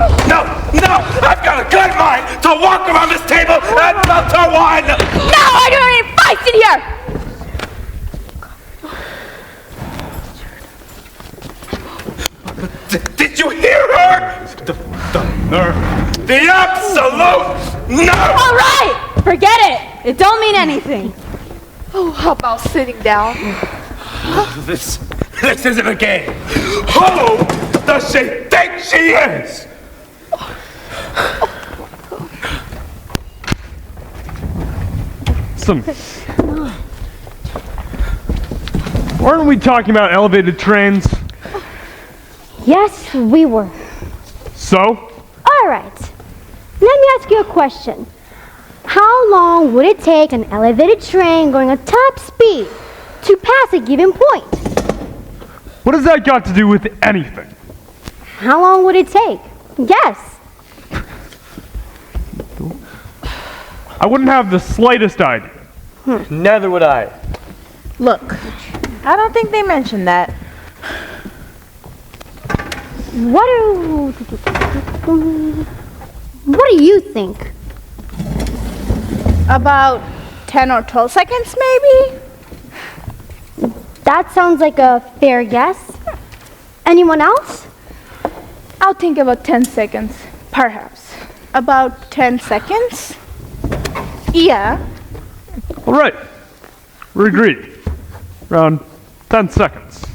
I've got a good mind to walk around this table and filter wine. No, I don't need fights in here! Did you hear her? The nerve. The absolute nerve! All right! Forget it! It don't mean anything. Oh, how about sitting down? This isn't a game. Who does she think she is? Weren't we talking about elevated trains? Yes, we were. So? All right. Let me ask you a question. How long would it take an elevated train going at top speed to pass a given point? What has that got to do with anything? How long would it take? Guess. I wouldn't have the slightest idea. Neither would I. Look, I don't think they mentioned that. What do you think? About 10 or 12 seconds, maybe? That sounds like a fair guess. Anyone else? I'll think about 10 seconds, perhaps. About 10 seconds? Yeah. All right. We agreed. Around 10 seconds.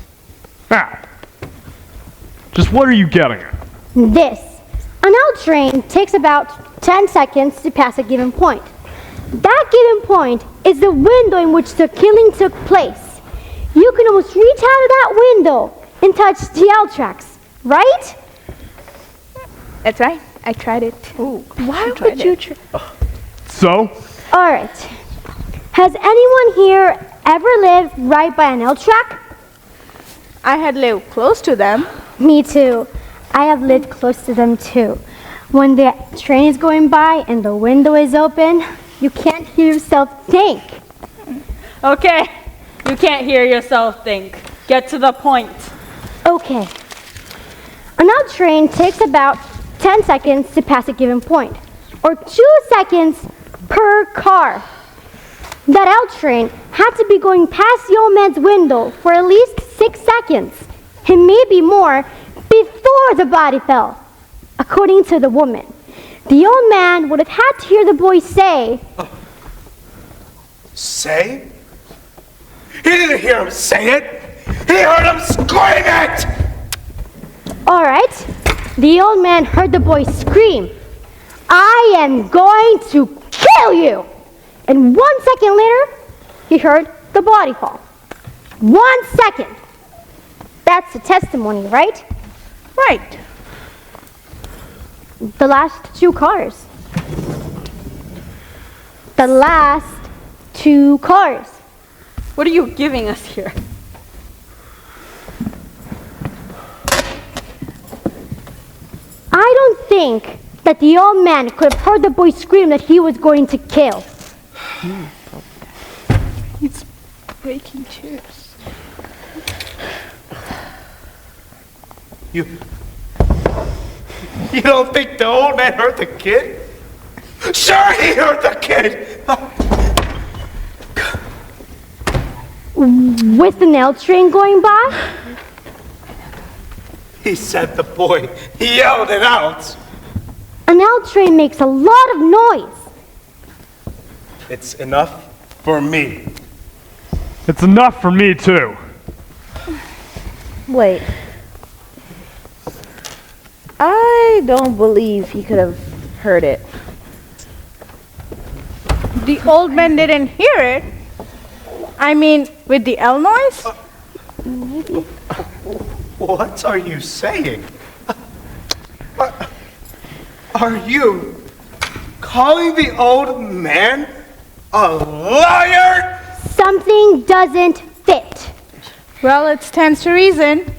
Ah. Just what are you getting at? This. An L train takes about 10 seconds to pass a given point. That given point is the window in which the killing took place. You can almost reach out of that window and touch the L tracks, right? That's right. I tried it. Ooh, why would you try? So? All right. Has anyone here ever lived right by an L track? I had lived close to them. Me too. I have lived close to them too. When the train is going by and the window is open, you can't hear yourself think. Okay, you can't hear yourself think. Get to the point. Okay. An L train takes about 10 seconds to pass a given point, or 2 seconds per car. That L train had to be going past the old man's window for at least 6 seconds, and maybe more, before the body fell. According to the woman, the old man would have had to hear the boy say, Say? He didn't hear him say it. He heard him scream it! all right. The old man heard the boy scream, I am going to kill you. And 1 second later, he heard the body fall. 1 second. That's the testimony, right? Right. The last 2 cars. The last 2 cars. What are you giving us here? I don't think that the old man could have heard the boy scream that he was going to kill. He's breaking chairs. You don't think the old man hurt the kid? Sure, he hurt the kid. With the nail train going by? He said the boy. He yelled it out. An L train makes a lot of noise. It's enough for me. It's enough for me, too. Wait. I don't believe he could have heard it. The old man didn't hear it. I mean, with the L noise? What are you saying? Are you calling the old man a liar? Something doesn't fit. Well, it stands to reason.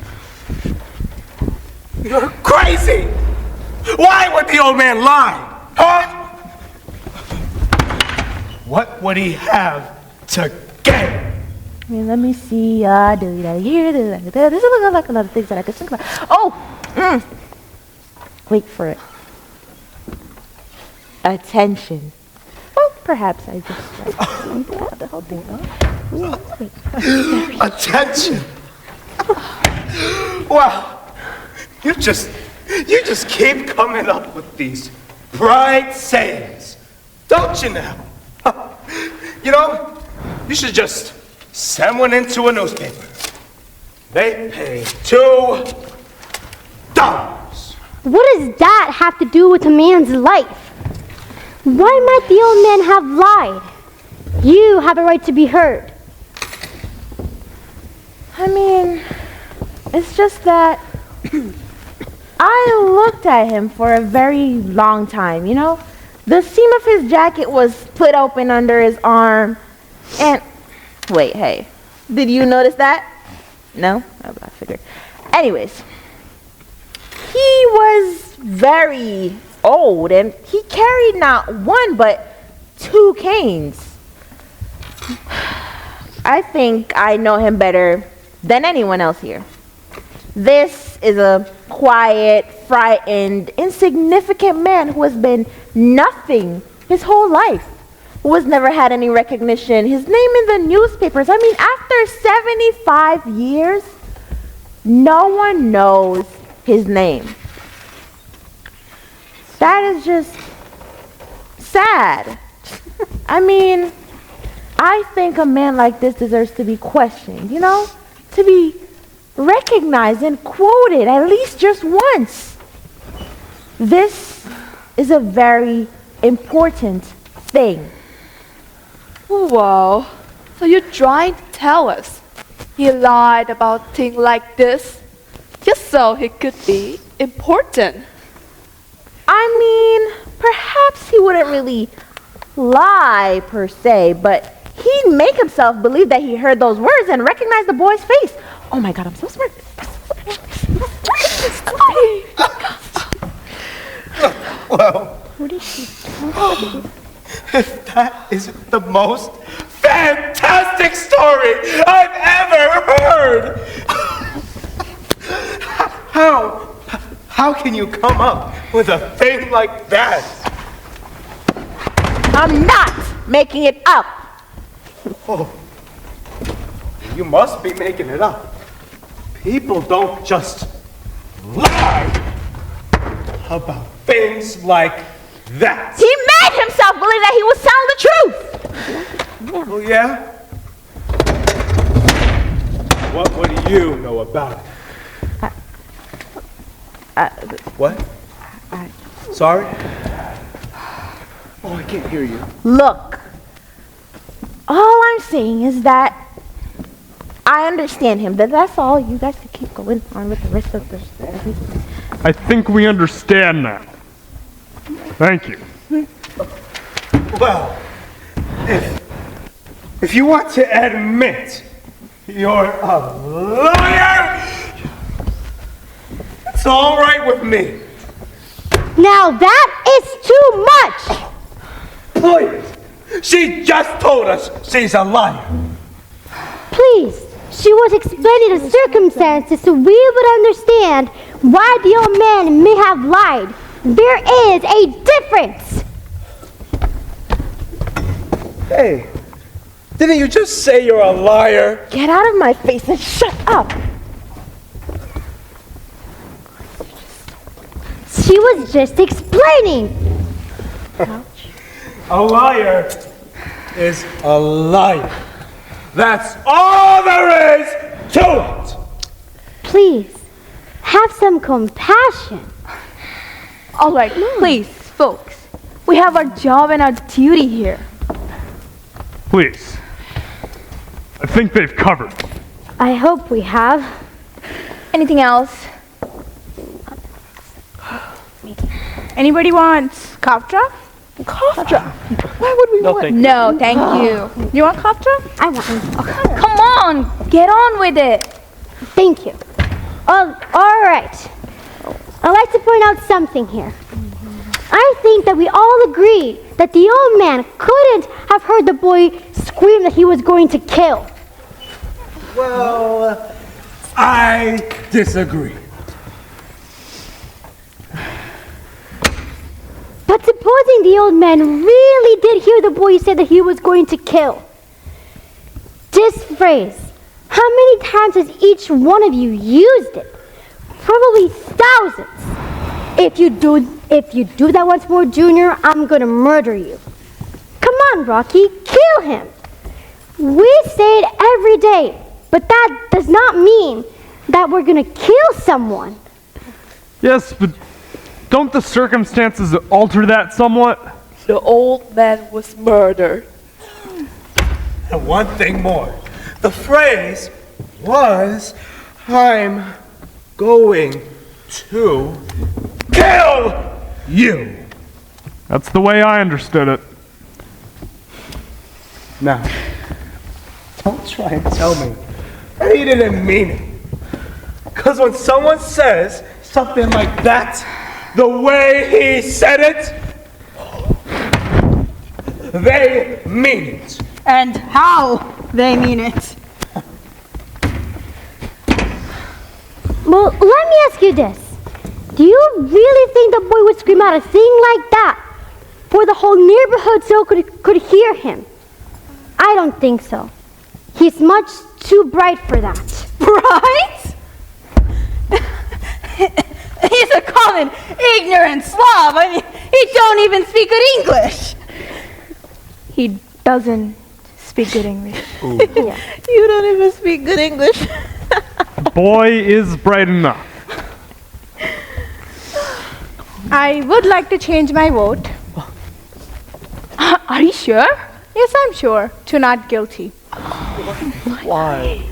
You're crazy! Why would the old man lie? Huh? What would he have to gain? I mean, let me see. There's a lot of things that I could think about. Oh! Wait for it. Attention. Well, perhaps I just the whole thing. Attention! Well, you just keep coming up with these bright sayings, don't you now? You know, you should just send one into a newspaper. They pay $2. What does that have to do with a man's life? Why might the old man have lied? You have a right to be heard. I mean, it's just that I looked at him for a very long time, you know? The seam of his jacket was split open under his arm, and... Wait, hey. Did you notice that? No? Oh, I figured. Anyways. He was very old, and he carried not 1, but 2 canes. I think I know him better than anyone else here. This is a quiet, frightened, insignificant man who has been nothing his whole life, who has never had any recognition, his name in the newspapers. I mean, after 75 years, no one knows his name. That is just sad. I mean, I think a man like this deserves to be questioned, you know? To be recognized and quoted at least just once. This is a very important thing. Wow. So you're trying to tell us he lied about things like this just so he could be important? I mean, perhaps he wouldn't really lie per se, but he'd make himself believe that he heard those words and recognize the boy's face. Oh my God, I'm so smart. Well, if that isn't the most fantastic story I've ever heard! How can you come up with a thing like that? I'm not making it up. Oh, you must be making it up. People don't just lie about things like that. He made himself believe that he was telling the truth. Oh, yeah? What do you know about it? What? Sorry? Oh, I can't hear you. Look, all I'm saying is that I understand him. That's all. You guys can keep going on with the rest of the everything. I think we understand now. Thank you. Well, if you want to admit you're a liar, it's all right with me. Now that is too much! Please, she just told us she's a liar. Please, she was explaining the circumstances so we would understand why the old man may have lied. There is a difference! Hey, didn't you just say you're a liar? Get out of my face and shut up! She was just explaining. A liar is a liar. That's all there is to it. Please, have some compassion. All right, please, folks. We have our job and our duty here. Please. I think they've covered. I hope we have. Anything else? Anybody wants kafta? Kafta? Why would we want? No, thank you. You want kafta? I want one. Come on, get on with it. Thank you. All right. I'd like to point out something here. I think that we all agree that the old man couldn't have heard the boy scream that he was going to kill. Well, I disagree. But supposing the old man really did hear the boy say that he was going to kill. This phrase, how many times has each one of you used it? Probably thousands. If you do that once more, Junior, I'm gonna murder you. Come on, Rocky, kill him. We say it every day, but that does not mean that we're gonna kill someone. Yes, but don't the circumstances alter that somewhat? The old man was murdered. And one thing more. The phrase was, I'm going to kill you. That's the way I understood it. Now, don't try and tell me that he didn't mean it. Because when someone says something like that, the way he said it, they mean it. And how they mean it. Well, let me ask you this. Do you really think the boy would scream out a thing like that for the whole neighborhood so could hear him? I don't think so. He's much too bright for that. Right? He's a common ignorant slob. I mean, he don't even speak good English. He doesn't speak good English. Yeah. You don't even speak good English. The boy is bright enough. I would like to change my vote. Are you sure? Yes, I'm sure. To not guilty. Why?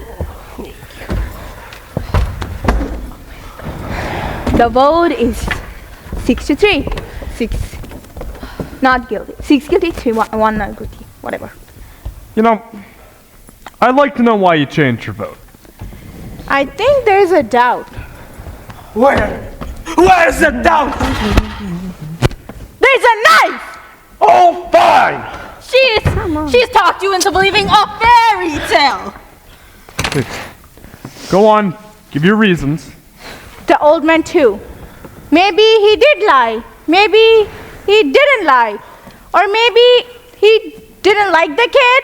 The vote is 6-3. 6 not guilty. 6 guilty, 1 not guilty. Whatever. You know, I'd like to know why you changed your vote. I think there's a doubt. Where's the doubt? There's a knife! Oh, fine! She's talked you into believing a fairy tale. Go on, give your reasons. The old man too. Maybe he did lie. Maybe he didn't lie. Or maybe he didn't like the kid.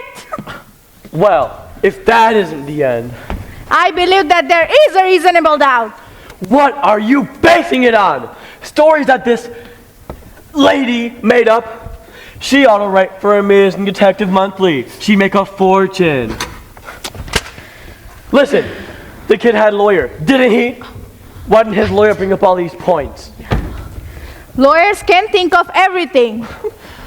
Well, if that isn't the end. I believe that there is a reasonable doubt. What are you basing it on? Stories that this lady made up? She ought to write for Amazing Detective Monthly. She'd make a fortune. Listen, the kid had a lawyer, didn't he? Why didn't his lawyer bring up all these points? Lawyers can think of everything.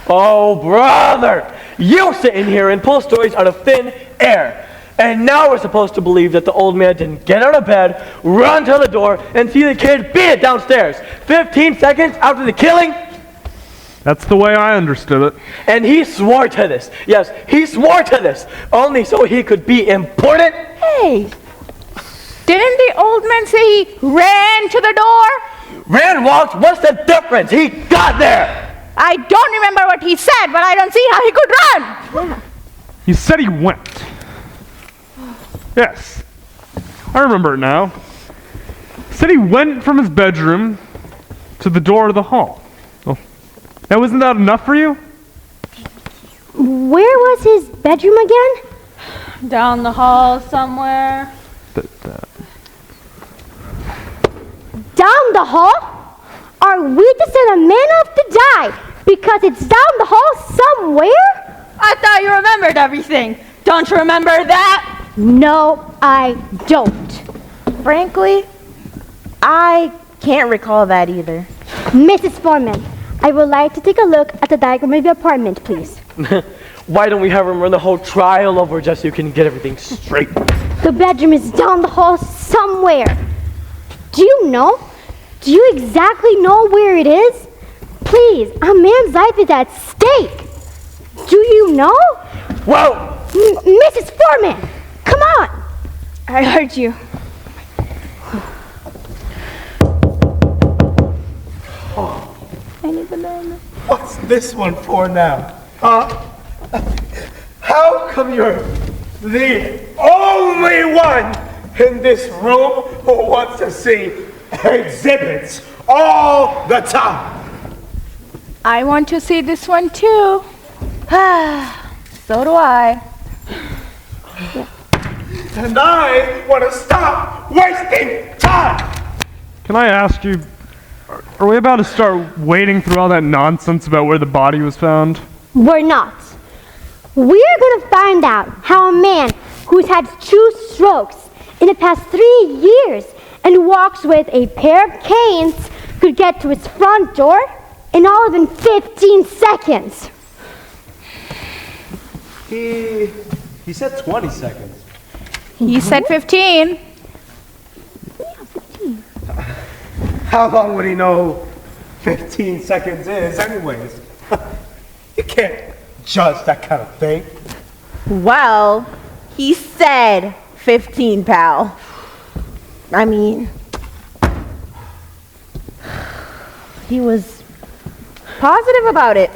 Oh, brother! You sit in here and pull stories out of thin air. And now we're supposed to believe that the old man didn't get out of bed, run to the door, and see the kid beat it downstairs. 15 seconds after the killing? That's the way I understood it. And he swore to this. Yes, he swore to this. Only so he could be important. Hey, didn't the old man say he ran to the door? Ran, walked, what's the difference? He got there. I don't remember what he said, but I don't see how he could run. He said he went. Yes, I remember it now. He said he went from his bedroom to the door of the hall. Oh, now wasn't that enough for you? Where was his bedroom again? Down the hall somewhere. Down the hall? Are we to send a man off to die because it's down the hall somewhere? I thought you remembered everything. Don't you remember that? No, I don't. Frankly, I can't recall that either. Mrs. Foreman, I would like to take a look at the diagram of your apartment, please. Why don't we have him run the whole trial over just so you can get everything straight? The bedroom is down the hall somewhere. Do you know? Do you exactly know where it is? Please, a man's life is at stake. Do you know? Whoa! Mrs. Foreman, come on. I heard you. Any banana? What's this one for now? How come you're the only one in this room who wants to see exhibits all the time? I want to see this one too. So do I. And I want to stop wasting time! Can I ask you, are we about to start wading through all that nonsense about where the body was found? We're not. We're going to find out how a man who's had 2 strokes in the past 3 years and walks with a pair of canes could get to his front door in all than 15 seconds. He said 20 seconds. He said 15. How long would he know 15 seconds is anyways? You can't judge that kind of thing. Well, he said 15, pal. I mean, he was positive about it.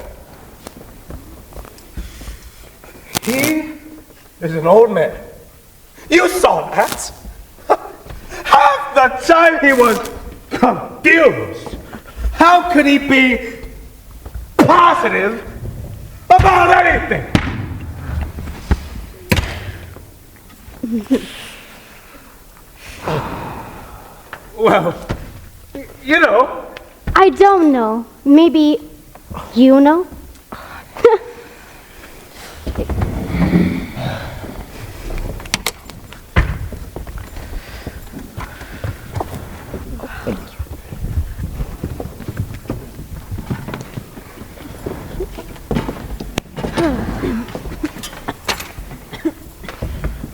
He is an old man. You saw that. Half the time he was confused. How could he be positive about anything? Well, you know. I don't know. Maybe you know?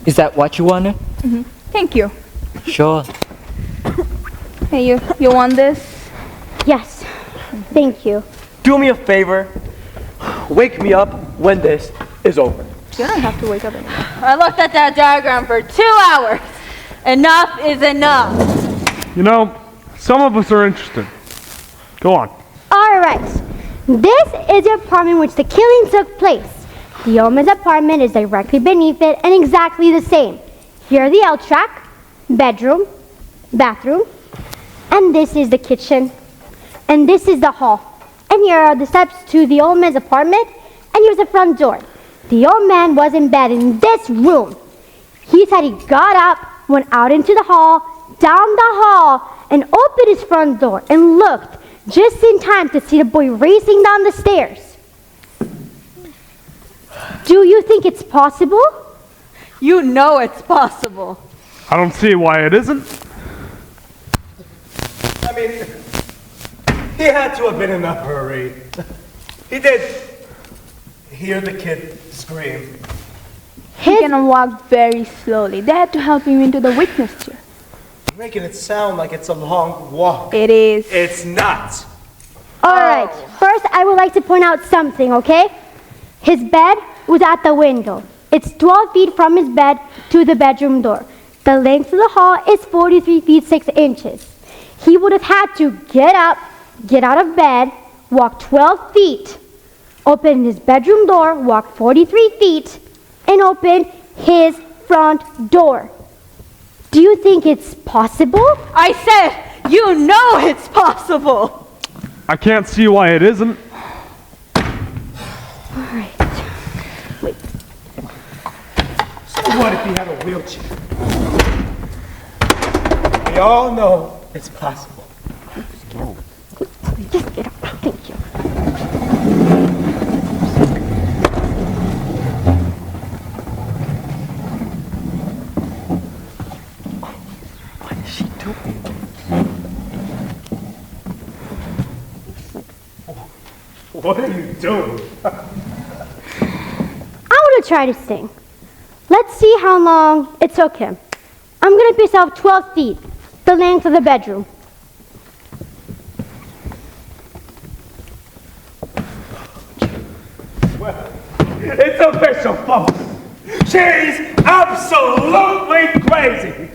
Is that what you wanted? Mm-hmm. Thank you. Sure. Hey, you want this? Yes. Thank you. Do me a favor. Wake me up when this is over. You don't have to wake up anymore. I looked at that diagram for 2 hours. Enough is enough. You know, some of us are interested. Go on. All right. This is the apartment in which the killing took place. The Omen's apartment is directly beneath it and exactly the same. Here are the L track, bedroom, bathroom, and this is the kitchen, and this is the hall. And here are the steps to the old man's apartment, and here's the front door. The old man was in bed in this room. He said he got up, went out into the hall, down the hall, and opened his front door and looked just in time to see the boy racing down the stairs. Do you think it's possible? You know it's possible. I don't see why it isn't. I mean, he had to have been in a hurry. He did hear the kid scream. He can walk very slowly. They had to help him into the witness chair. You're making it sound like it's a long walk. It is. It's not. All right. First, I would like to point out something, okay? His bed was at the window. It's 12 feet from his bed to the bedroom door. The length of the hall is 43 feet 6 inches. He would have had to get up, get out of bed, walk 12 feet, open his bedroom door, walk 43 feet, and open his front door. Do you think it's possible? I said, you know it's possible. I can't see why it isn't. All right. Wait. So what if he had a wheelchair? We all know it's possible. Just get up. Thank you. What is she doing? What are you doing? I want to try to sing. Let's see how long it took him. I'm going to piece out 12 feet, the length of the bedroom. Well, it's official, folks. She's absolutely crazy.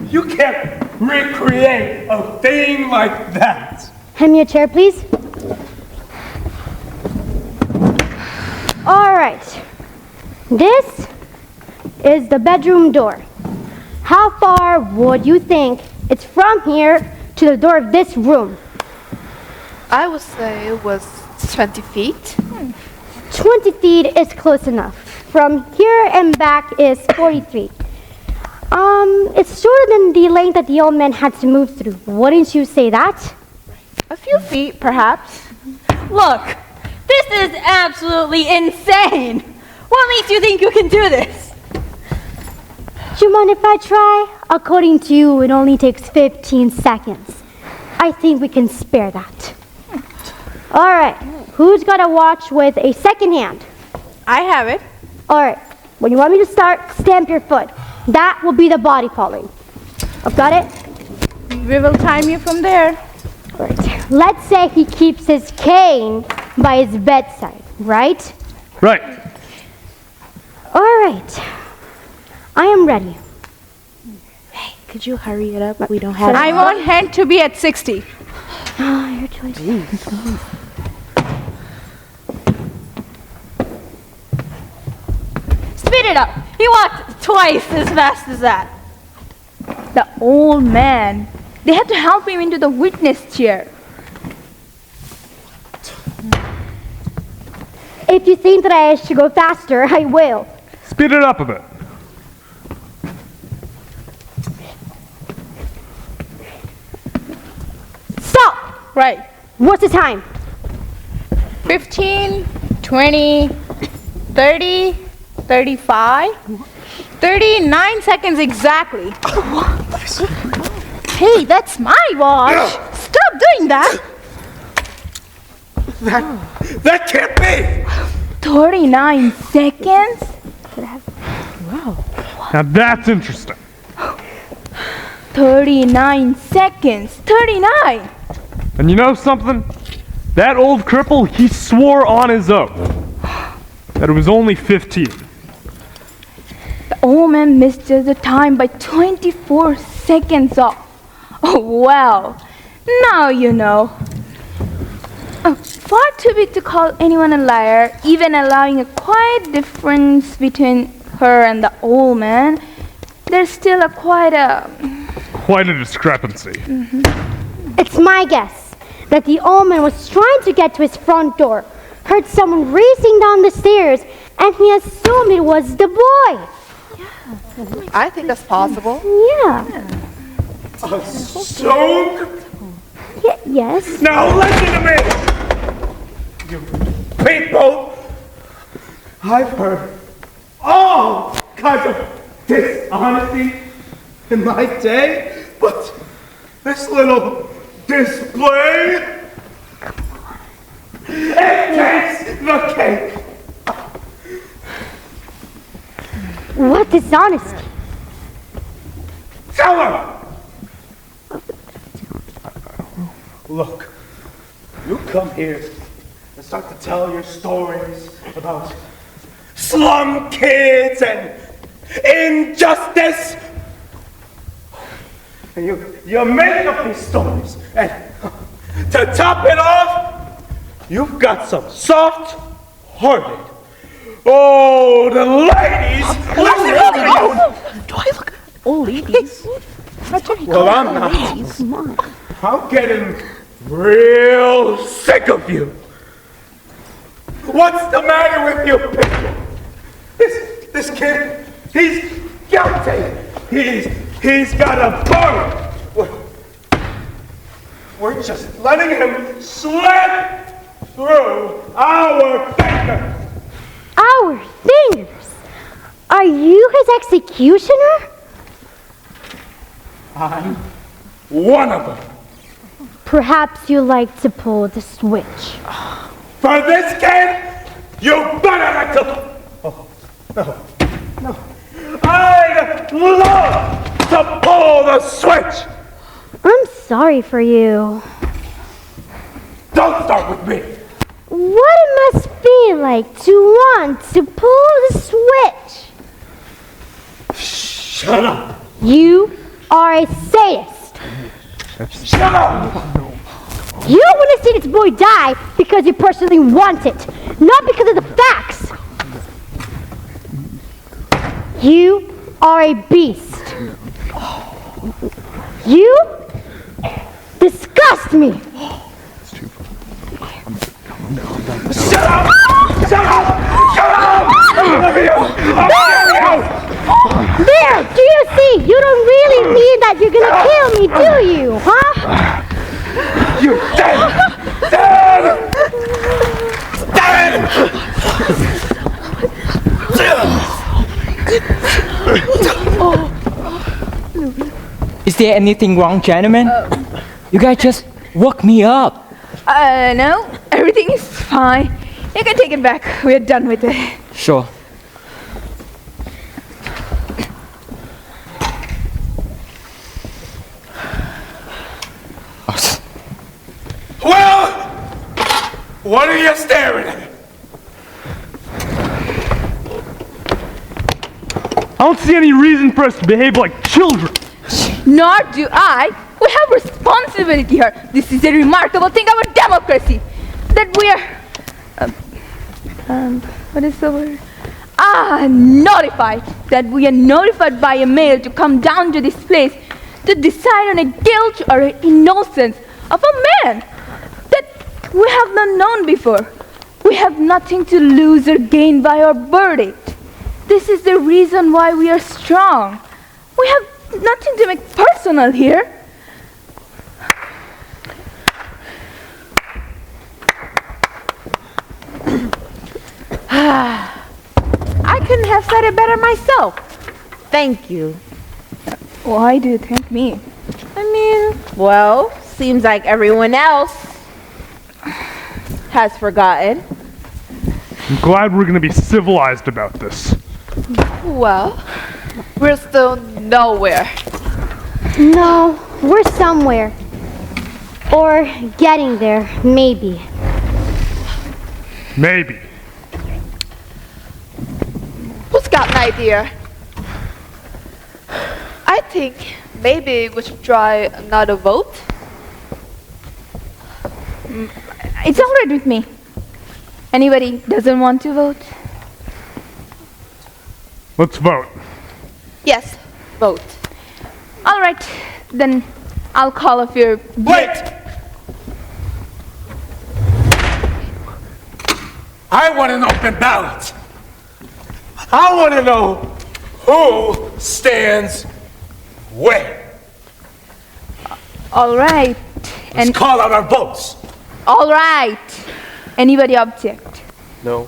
You can't recreate a thing like that. Hand me a chair, please. All right. This is the bedroom door. How far would you think it's from here to the door of this room? I would say it was 20 feet. 20 feet is close enough. From here and back is 43. It's shorter than the length that the old man had to move through. Wouldn't you say that? A few feet, perhaps. Look, this is absolutely insane. What makes you think you can do this? Do you mind if I try? According to you, it only takes 15 seconds. I think we can spare that. All right, who's got to watch with a second hand? I have it. All right, when you want me to start, stamp your foot. That will be the body calling. I've got it? We will time you from there. All right, let's say he keeps his cane by his bedside, right? Right. All right, I am ready. Hey, could you hurry it up? We don't have I want hand to be at 60. Oh, your choice. Speed it up. He walked twice as fast as that. The old man. They had to help him into the witness chair. If you think that I should go faster, I will. Speed it up a bit. Stop! Right. What's the time? 15, 20, 30, 35, 39 seconds exactly. Hey, that's my watch. Stop doing that. That can't be. 39 seconds? Wow. Now that's interesting. 39 seconds. 39. And you know something? That old cripple, he swore on his oath that it was only 15. The old man missed just the time by 24 seconds off. Oh, well. Now you know. Far too big to call anyone a liar, even allowing a quiet difference between her and the old man. There's still quite a discrepancy. It's my guess that the old man was trying to get to his front door, heard someone racing down the stairs, and he assumed it was the boy. I think that's possible. Yeah. Assumed? Yes. Now listen to me! You people! I've heard all kinds of dishonesty in my day, but this little display, it takes the cake. What dishonesty? Tell her! Look, you come here and start to tell your stories about slum kids and injustice. And you make up these stories. And to top it off, you've got some soft-hearted old ladies listening to you. Do I look old ladies? Well, I'm not. Come on. I'm getting real sick of you. What's the matter with you people? This kid, he's guilty. He's got a burn. We're just letting him slip through our fingers. Our fingers? Are you his executioner? I'm one of them. Perhaps you like to pull the switch. For this kid, you better not to. Oh, no. I'd love to pull the switch. I'm sorry for you. Don't start with me. What it must feel like to want to pull the switch. Shut up. You are a sadist. Shut up. You want to see this boy die because you personally want it, not because of the facts. You are a beast. You disgust me. Shut up! Shut up! Shut up! There! Do you see? You don't really mean that you're gonna kill me, do you? Huh? You're dead! Dead! Is there anything wrong, gentlemen? You guys just woke me up. No, everything is fine. You can take it back. We're done with it. Sure. Well, what are you staring at? I don't see any reason for us to behave like children. Nor do I. We have responsibility here. This is a remarkable thing about democracy. That we are... what is the word? Notified. That we are notified by a mail to come down to this place to decide on a guilt or innocence of a man that we have not known before. We have nothing to lose or gain by our verdict. This is the reason why we are strong. We have nothing to make personal here. I couldn't have said it better myself. Thank you. Why do you thank me? I mean, well, seems like everyone else has forgotten. I'm glad we're going to be civilized about this. Well, we're still nowhere. No, we're somewhere. Or getting there, maybe. Maybe. Who's got an idea? I think maybe we should try another vote. It's all right with me. Anybody doesn't want to vote? Let's vote. Yes, vote. All right, then I'll call off your... Wait! I want an open ballot. I want to know who stands where. All right. Let's call out our votes. All right. Anybody object? No.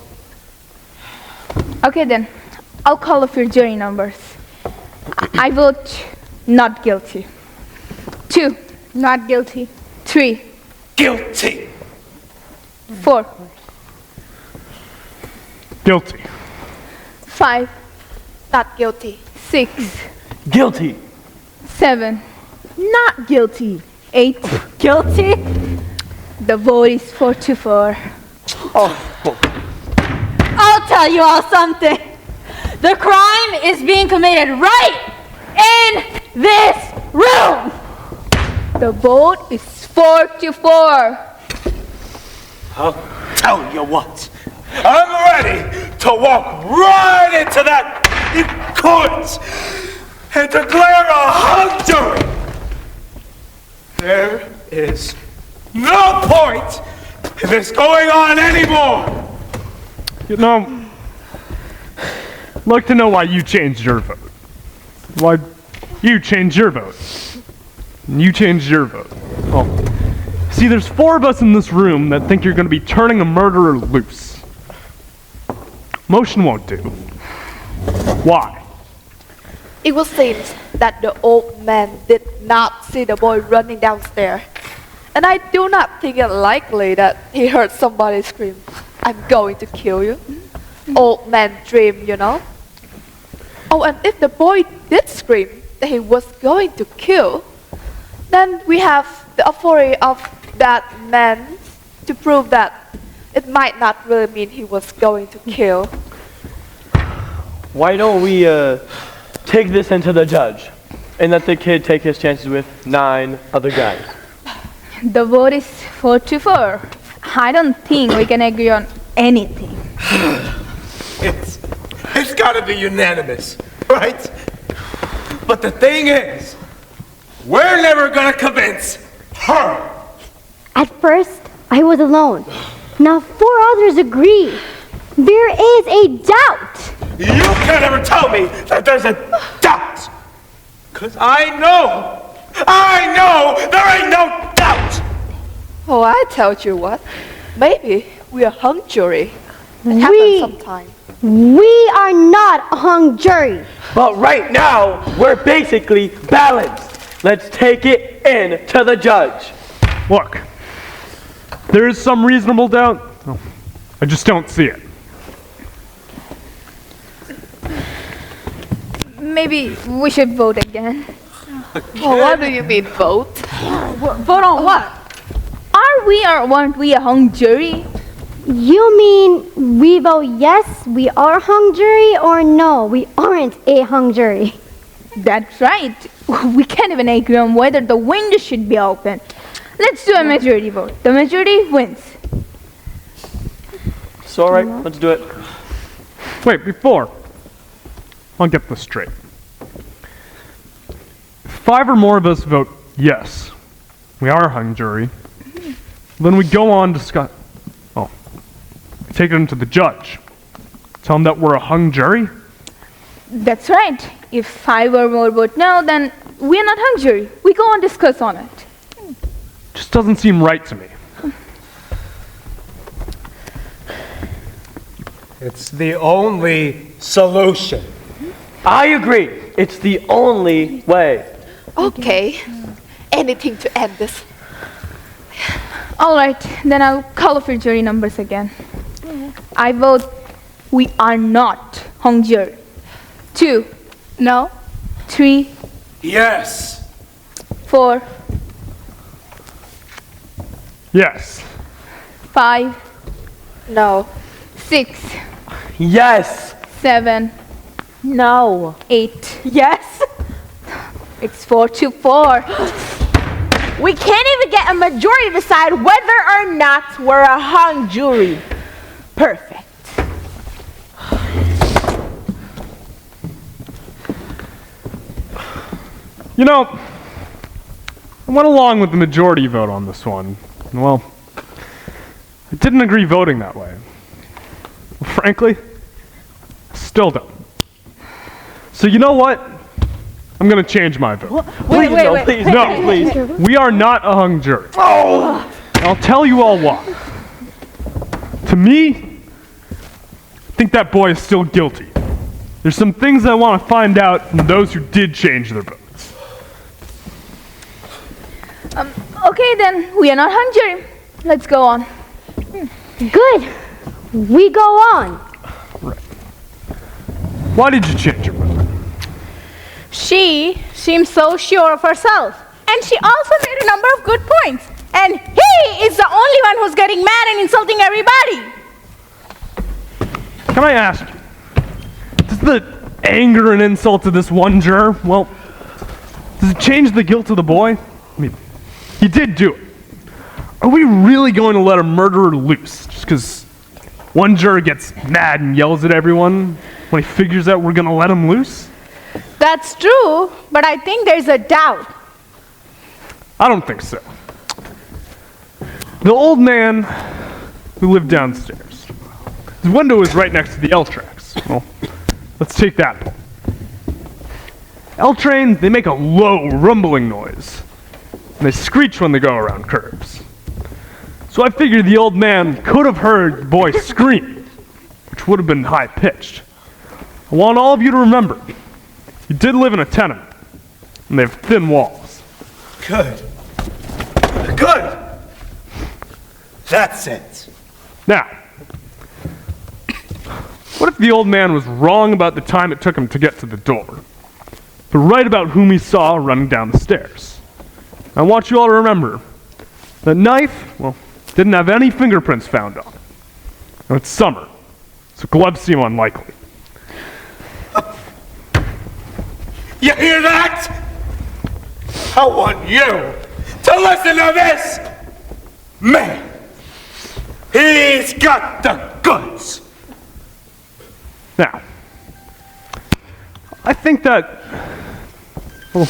Okay then, I'll call off your jury numbers. I vote not guilty. 2, not guilty. 3, guilty. 4, Guilty. 5, Not guilty. 6, Guilty. 7, Not guilty. 8. Guilty? The vote is 4-4. I'll tell you all something. The crime is being committed right in this room. The vote is 4-4. I'll tell you what. I'm ready to walk right into that court and declare a hung jury. There is no point in this going on anymore. You know, I'd like to know why you changed your vote. Why you changed your vote. And you changed your vote. Well, see, there's 4 of us in this room that think you're going to be turning a murderer loose. Motion won't do. Why? It was seems that the old man did not see the boy running downstairs. And I do not think it likely that he heard somebody scream, "I'm going to kill you." Old man dream, you know. Oh, and if the boy did scream that he was going to kill, then we have the authority of that man to prove that it might not really mean he was going to kill. Why don't we take this into the judge and let the kid take his chances with 9 other guys? The vote is 4-4. I don't think we can agree on anything. It's got to be unanimous, right? But the thing is, we're never going to convince her. At first, I was alone. Now 4 others agree. There is a doubt. You can't ever tell me that there's a doubt. Because I know there ain't no doubt. Oh, I tell you what, maybe we are hung jury. It happens sometime. We are not a hung jury. But right now, we're basically balanced. Let's take it in to the judge. Look, there is some reasonable doubt. Oh, I just don't see it. Maybe we should vote again. Oh, what do you mean vote? Vote on what? Are we or aren't we a hung jury? You mean we vote yes, we are hung jury, or no, we aren't a hung jury? That's right. We can't even agree on whether the window should be open. Let's do a majority vote. The majority wins. So, all right, let's do it. Wait, before. I'll get this straight. If 5 or more of us vote yes, we are a hung jury, then we go on discuss. Oh, take it into the judge. Tell him that we're a hung jury? That's right. If 5 or more vote no, then we're not hung jury. We go and discuss on it. Just doesn't seem right to me. It's the only solution. I agree. It's the only way. Okay. Anything to end this. All right, then I'll call for jury numbers again. I vote we are not hung jury. 2. No. 3. Yes. 4. Yes. 5. No. 6. Yes. 7. No. 8. Yes. It's 4-4. We can't even get a majority to decide whether or not we're a hung jury. Perfect. You know, I went along with the majority vote on this one. Well, I didn't agree voting that way. Frankly, I still don't. So you know what? I'm gonna change my vote. Wait. No, please. We are not a hung jury. Oh! I'll tell you all why. To me, I think that boy is still guilty. There's some things I want to find out from those who did change their votes. Okay, then we are not hung jury. Let's go on. Good. We go on. Right. Why did you change your mind? She seems so sure of herself. And she also made a number of good points. And he is the only one who's getting mad and insulting everybody. Can I ask you, does the anger and insult to this one juror, well, does it change the guilt of the boy? I mean, he did do it. Are we really going to let a murderer loose just because one juror gets mad and yells at everyone when he figures out we're going to let him loose? That's true, but I think there's a doubt. I don't think so. The old man who lived downstairs, his window is right next to the L tracks. Well, let's take that point. L trains, they make a low, rumbling noise, and they screech when they go around curves. So I figured the old man could have heard the boy scream, which would have been high-pitched. I want all of you to remember, you did live in a tenement, and they have thin walls. Good. Good! That's it. Now, what if the old man was wrong about the time it took him to get to the door, but right about whom he saw running down the stairs? I want you all to remember, the knife, well, didn't have any fingerprints found on it. Now it's summer, so gloves seem unlikely. You hear that? I want you to listen to this! Man, he's got the goods! Now, I think that, well,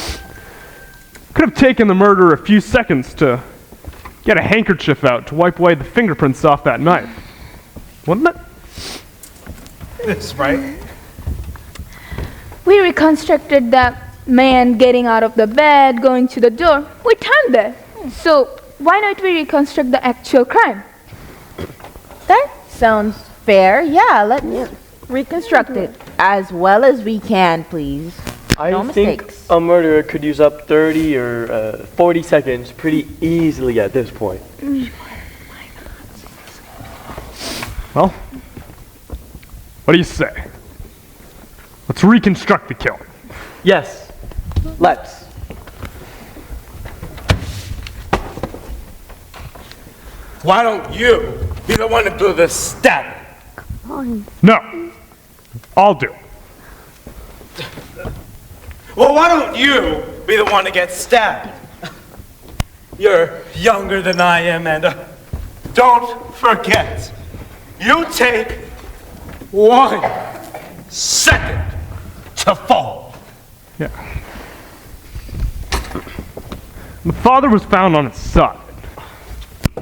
could have taken the murderer a few seconds to get a handkerchief out to wipe away the fingerprints off that knife. Wouldn't it? That's right. We reconstructed that man getting out of the bed, going to the door. We timed that. So why not we reconstruct the actual crime? That sounds fair. Yeah, let's reconstruct it as well as we can, please. I No think mistakes. a murderer could use up 30 or 40 seconds pretty easily at this point. Well, what do you say? Let's reconstruct the killing. Yes, let's. Why don't you be the one to do the stabbing? No, I'll do it. Well, why don't you be the one to get stabbed? You're younger than I am, and don't forget, you take 1 second to fall. Yeah. The father was found on his side,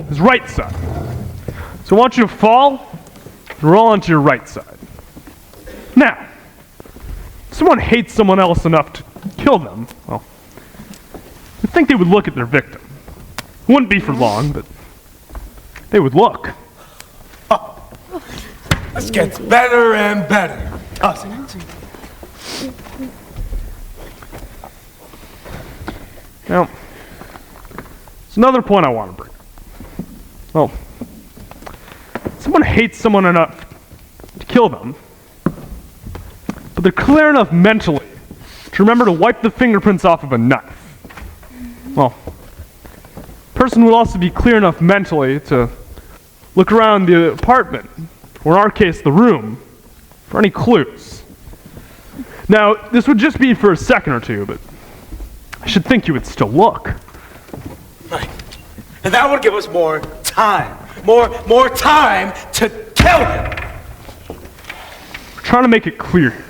his right side. So I want you to fall and roll onto your right side. Now, if someone hates someone else enough to kill them, well, you'd think they would look at their victim. It wouldn't be for long, but they would look. This gets better and better, doesn't it? Now, there's another point I want to bring up. Well, someone hates someone enough to kill them, but they're clear enough mentally to remember to wipe the fingerprints off of a knife. Well, a person would also be clear enough mentally to look around the apartment, or in our case, the room, for any clues. Now, this would just be for a second or two, but I should think you would still look. Right. And that would give us more time. More time to kill him. We're trying to make it clear here.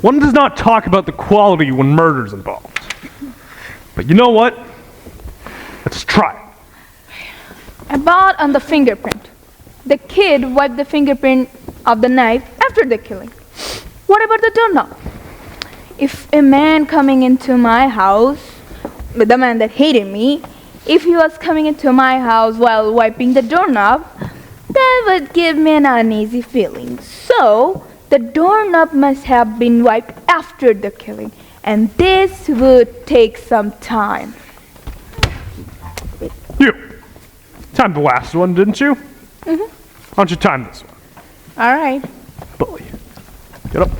One does not talk about the quality when murder's involved. But you know what? Let's try it. About on the fingerprint. The kid wiped the fingerprint of the knife after the killing. What about the doorknob? If a man coming into my house, the man that hated me, if he was coming into my house while wiping the doorknob, that would give me an uneasy feeling. So, the doorknob must have been wiped after the killing, and this would take some time. You timed the last one, didn't you? Mm-hmm. Why don't you time this one? All right. Bully. Get up.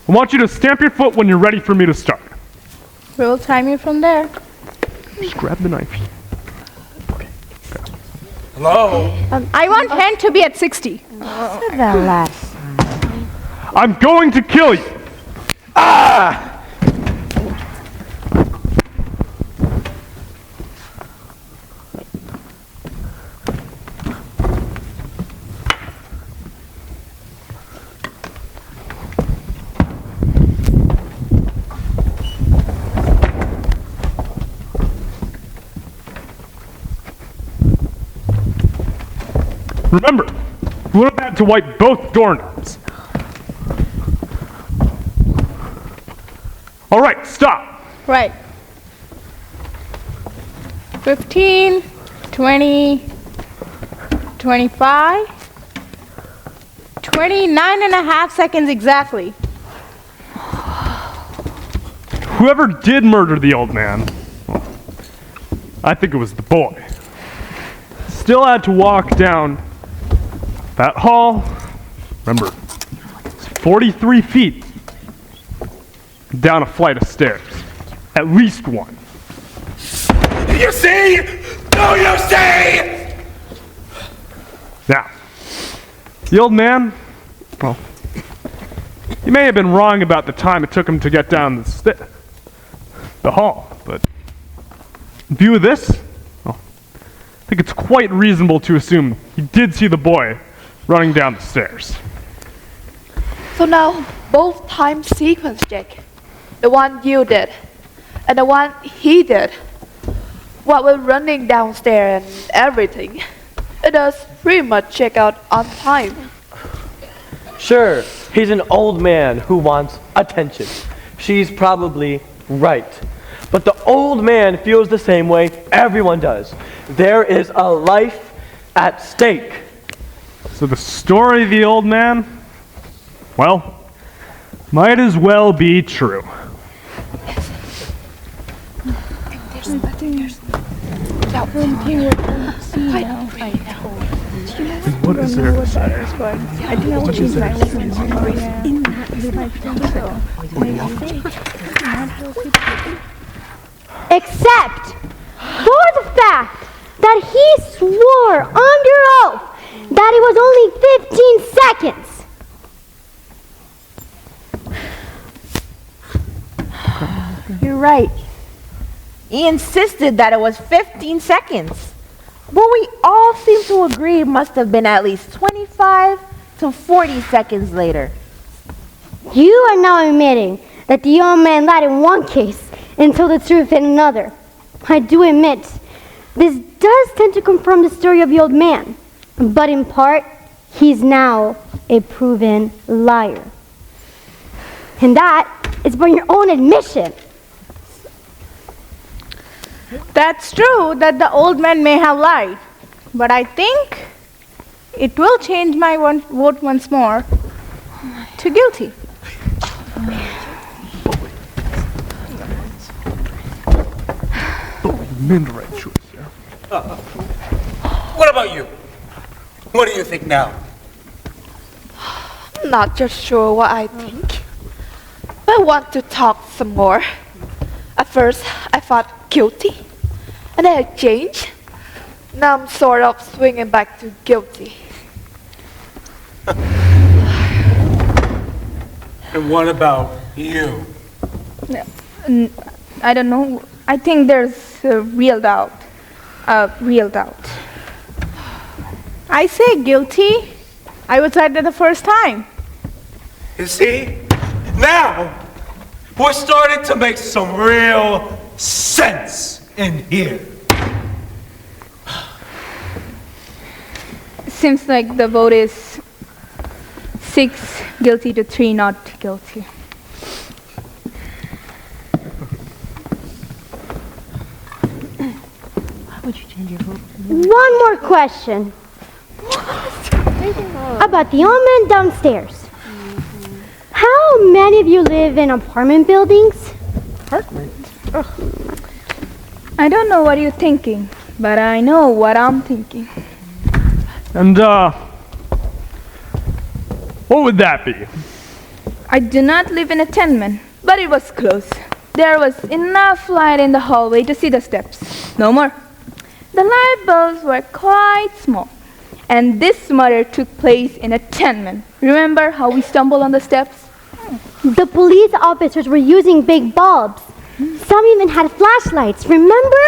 I want you to stamp your foot when you're ready for me to start. We'll time you from there. Just grab the knife. Hello? I want Hen to be at 60. Said that last. I'm going to kill you. Ah! Remember, you would have had to wipe both doorknobs. All right, stop. Right. 15, 20, 25, 29 and a half seconds exactly. Whoever did murder the old man, well, I think it was the boy, still had to walk down that hall. Remember, it's 43 feet down a flight of stairs. At least one. You see? Do you see? Now, the old man, well, he may have been wrong about the time it took him to get down the hall, but in view of this, well, I think it's quite reasonable to assume he did see the boy running down the stairs. So now, both time sequence, Jake. The one you did, and the one he did. While we're running downstairs and everything, it does pretty much check out on time. Sure, he's an old man who wants attention. She's probably right. But the old man feels the same way everyone does. There is a life at stake. So the story of the old man, well, might as well be true. What is there to say? I didn't know what is there to say? Except for the fact that he swore under oath that it was only 15 seconds. You're right. He insisted that it was 15 seconds. But we all seem to agree it must have been at least 25 to 40 seconds later. You are now admitting that the old man lied in one case and told the truth in another. I do admit, this does tend to confirm the story of the old man, but in part, he's now a proven liar. And that is by your own admission. That's true that the old man may have lied, but I think it will change my vote once more to guilty. Made the right choice, yeah. What about you? What do you think now? I'm not just sure what I think. I want to talk some more. At first, I thought guilty, and then I changed. Now I'm sort of swinging back to guilty. And what about you? I don't know. I think there's a real doubt. Real doubt. I say guilty. I was right the first time. You see? Now, we're starting to make some real sense in here. Seems like the vote is 6 guilty to 3 not guilty. Would you change your vote? One more question. About the old man downstairs. How many of you live in apartment buildings? I don't know what you're thinking, but I know what I'm thinking. And, what would that be? I do not live in a tenement, but it was close. There was enough light in the hallway to see the steps. No more. The light bulbs were quite small, and this murder took place in a tenement. Remember how we stumbled on the steps? The police officers were using big bulbs. Some even had flashlights, remember?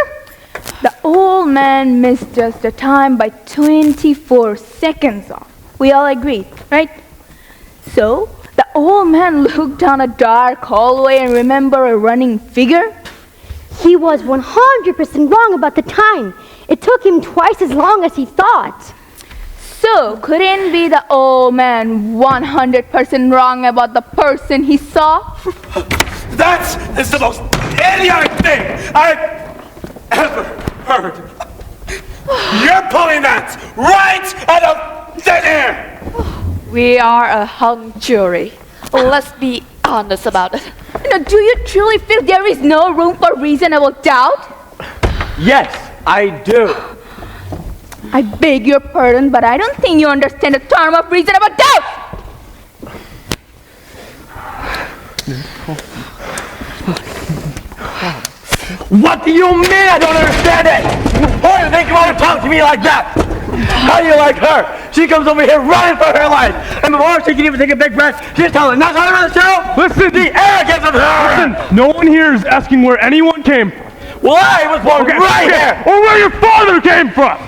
The old man missed just the time by 24 seconds off. We all agreed, right? So, the old man looked down a dark hallway and remembered a running figure. He was 100% wrong about the time. It took him twice as long as he thought. So, couldn't be the old man 100% wrong about the person he saw? That is the most idiotic thing I've ever heard. You're pulling that right out of thin air. We are a hung jury. Let's be honest about it. Do you truly feel there is no room for reasonable doubt? Yes, I do. I beg your pardon, but I don't think you understand the term of reasonable doubt. What do you mean I don't understand it? Why do you think you want to talk to me like that? How do you like her? She comes over here running for her life. And before she can even take a big breath, she's telling not talking about the show. Listen, The arrogance of her. listen, no one here is asking where anyone came from. Well, I was born right here. Or where your father came from.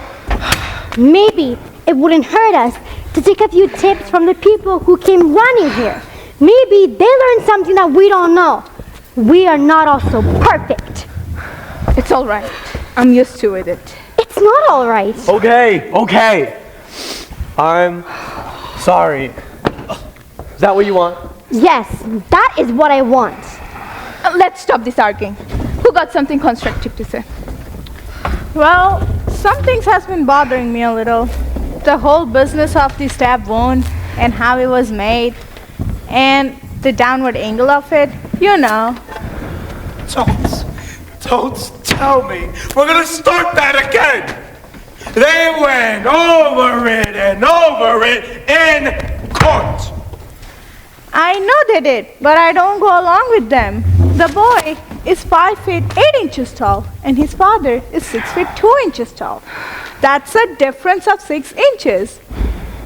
Maybe it wouldn't hurt us to take a few tips from the people who came running here. Maybe they learned something that we don't know. We are not all so perfect. It's all right. I'm used to it. It's not all right. Okay. I'm sorry. Is that what you want? Yes, that is what I want. Let's stop this arguing. Who got something constructive to say? Well, some things has been bothering me a little. The whole business of the stab wound and how it was made and the downward angle of it, you know. Don't tell me we're gonna start that again. They went over it and over it in court. I know they did, but I don't go along with them. The boy is 5 feet 8 inches tall, and his father is 6 feet 2 inches tall. That's a difference of 6 inches.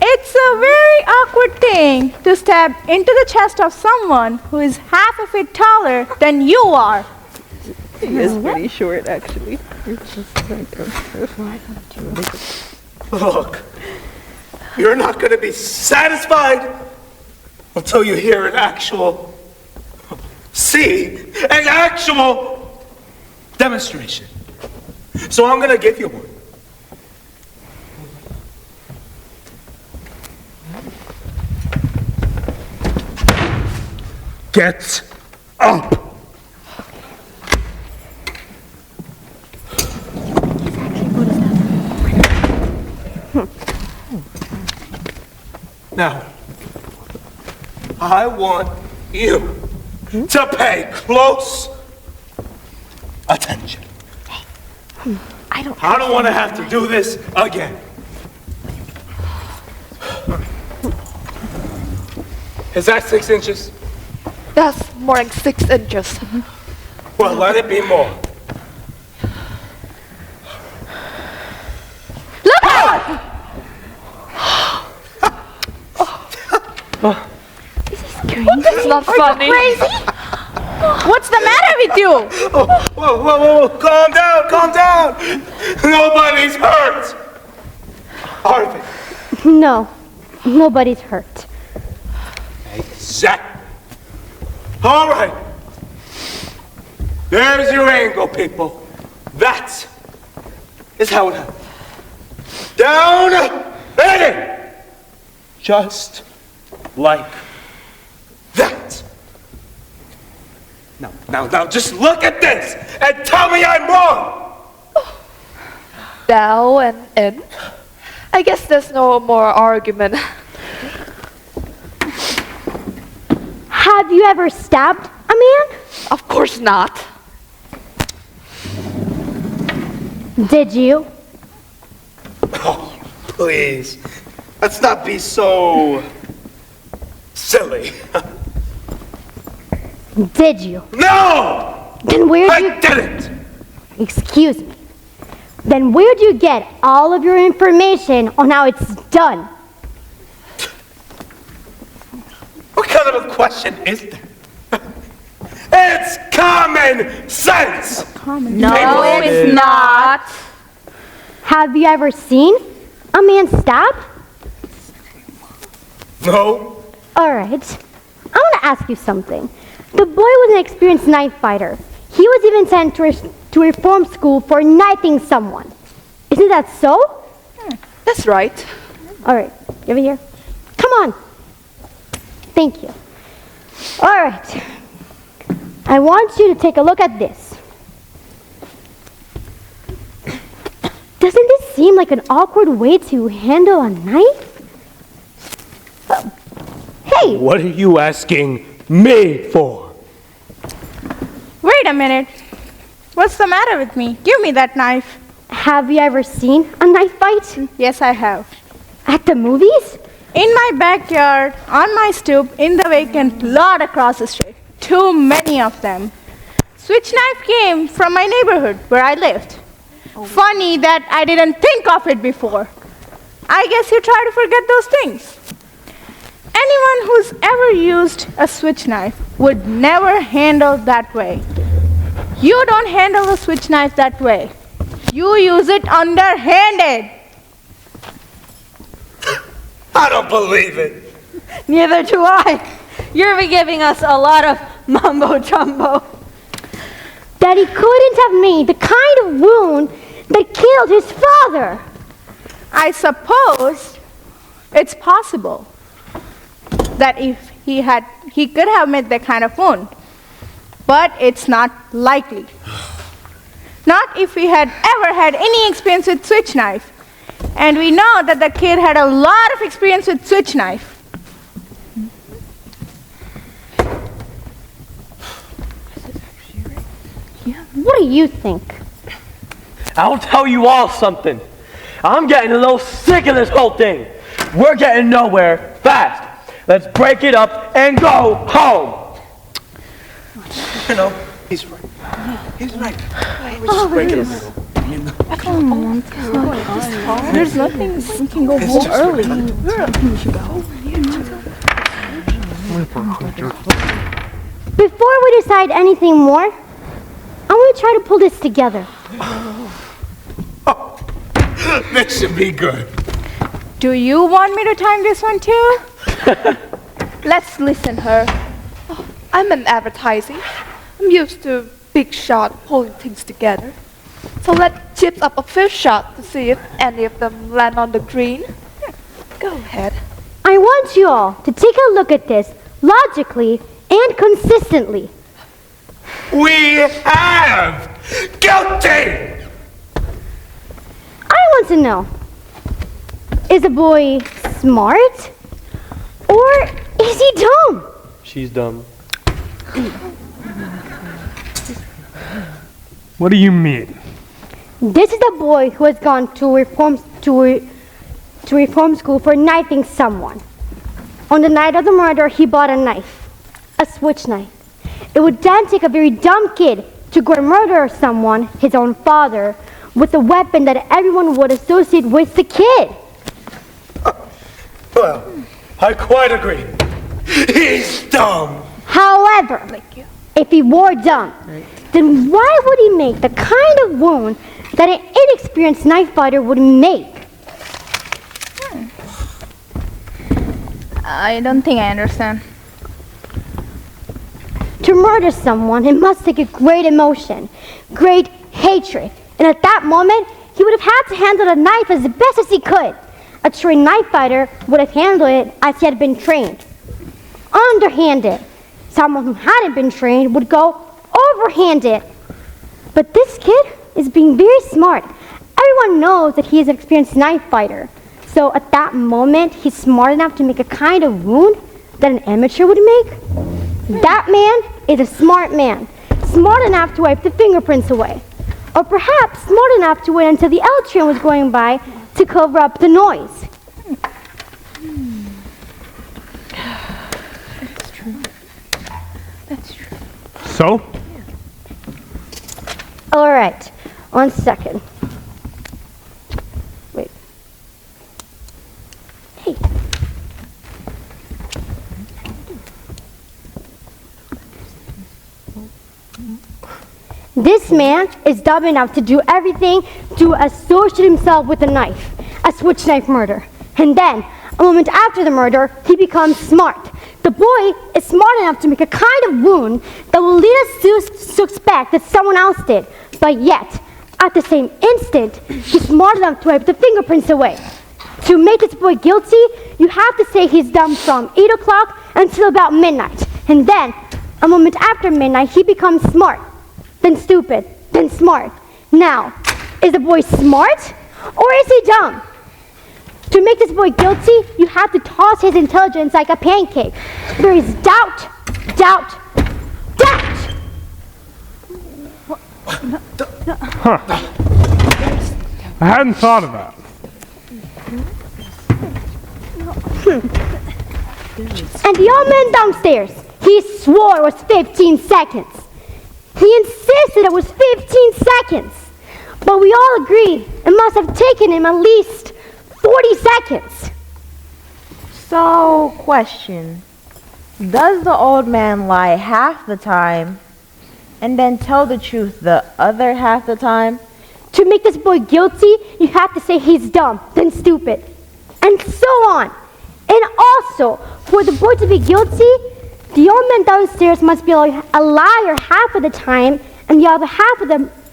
It's a very awkward thing to stab into the chest of someone who is half a foot taller than you are. He is pretty short, actually. Look, you're not gonna be satisfied until you hear see an actual demonstration. So I'm gonna give you one. Get up. Now, I want you to pay close attention. I don't want to have to do this again. Is that 6 inches? That's more than 6 inches. Well, let it be more. Look out! It's not funny. Crazy? What's the matter with you? Whoa. Calm down. Nobody's hurt. Are they? No, nobody's hurt. Exactly. All right. There's your angle, people. That is how it happens. Down and in. Just like that. Now, just look at this and tell me I'm wrong. Down and in. I guess there's no more argument. Have you ever stabbed a man? Of course not. Did you? Oh, please. Let's not be so silly. Did you? No! Then where'd you... I didn't! Excuse me. Then where'd you get all of your information on how it's done? What kind of a question is there? It's common sense! No, it's not. Have you ever seen a man stabbed? No. All right. I want to ask you something. The boy was an experienced knife fighter. He was even sent to reform school for knifing someone. Isn't that so? That's right. All right. Give it here. Come on. Thank you. All right. I want you to take a look at this. Doesn't this seem like an awkward way to handle a knife? Hey! What are you asking me for? Wait a minute. What's the matter with me? Give me that knife. Have you ever seen a knife fight? Yes, I have. At the movies? In my backyard, on my stoop, in the vacant lot across the street. Too many of them. Switch knife came from my neighborhood where I lived. Funny that I didn't think of it before. I guess you try to forget those things. Anyone who's ever used a switch knife would never handle that way. You don't handle a switch knife that way. You use it underhanded. I don't believe it. Neither do I. You're giving us a lot of mumbo jumbo. That he couldn't have made the kind of wound that killed his father. I suppose it's possible that if he could have made that kind of wound, but it's not likely. Not if he had ever had any experience with switch knife. And we know that the kid had a lot of experience with switch knife. What do you think? I'll tell you all something. I'm getting a little sick of this whole thing. We're getting nowhere fast. Let's break it up and go home. You know, he's right. He's right. Oh, break it it up. is. Come on. There's nothing. We can go home early. We should go. Before we decide anything more, I want to try to pull this together. This should be good. Do you want me to time this one too? Let's listen her. Oh, I'm in advertising. I'm used to big shot pulling things together. So let's chip up a few shots to see if any of them land on the green. Go ahead. I want you all to take a look at this logically and consistently. We have guilty! I want to know, is the boy smart or is he dumb? She's dumb. What do you mean? This is the boy who has gone to reform school for knifing someone. On the night of the murder, he bought a knife, a switch knife. It would then take a very dumb kid to go and murder someone, his own father, with a weapon that everyone would associate with the kid. Well, I quite agree. He's dumb. However, if he were dumb, then why would he make the kind of wound that an inexperienced knife fighter would make? I don't think I understand. To murder someone, it must take a great emotion, great hatred. And at that moment, he would have had to handle the knife as best as he could. A trained knife fighter would have handled it as he had been trained. Underhanded. Someone who hadn't been trained would go overhanded. But this kid is being very smart. Everyone knows that he is an experienced knife fighter. So at that moment, he's smart enough to make a kind of wound that an amateur would make. That man is a smart man. Smart enough to wipe the fingerprints away. Or perhaps smart enough to wait until the L train was going by to cover up the noise. That's true. That's true. So? All right, 1 second. Wait. Hey. This man is dumb enough to do everything to associate himself with a knife, a switch knife murder. And then, a moment after the murder, he becomes smart. The boy is smart enough to make a kind of wound that will lead us to suspect that someone else did. But yet, at the same instant, he's smart enough to wipe the fingerprints away. To make this boy guilty, you have to say he's dumb from 8 o'clock until about midnight. And then, a moment after midnight, he becomes smart. Then stupid, then smart. Now, is the boy smart or is he dumb? To make this boy guilty, you have to toss his intelligence like a pancake. There is doubt, doubt, doubt. Huh. I hadn't thought of that. And the old man downstairs, he swore it was 15 seconds. He insisted it was 15 seconds. But we all agreed it must have taken him at least 40 seconds. So, question. Does the old man lie half the time and then tell the truth the other half the time? To make this boy guilty, you have to say he's dumb, then stupid, and so on. And also, for the boy to be guilty, the old man downstairs must be a liar half of the time, and the other half of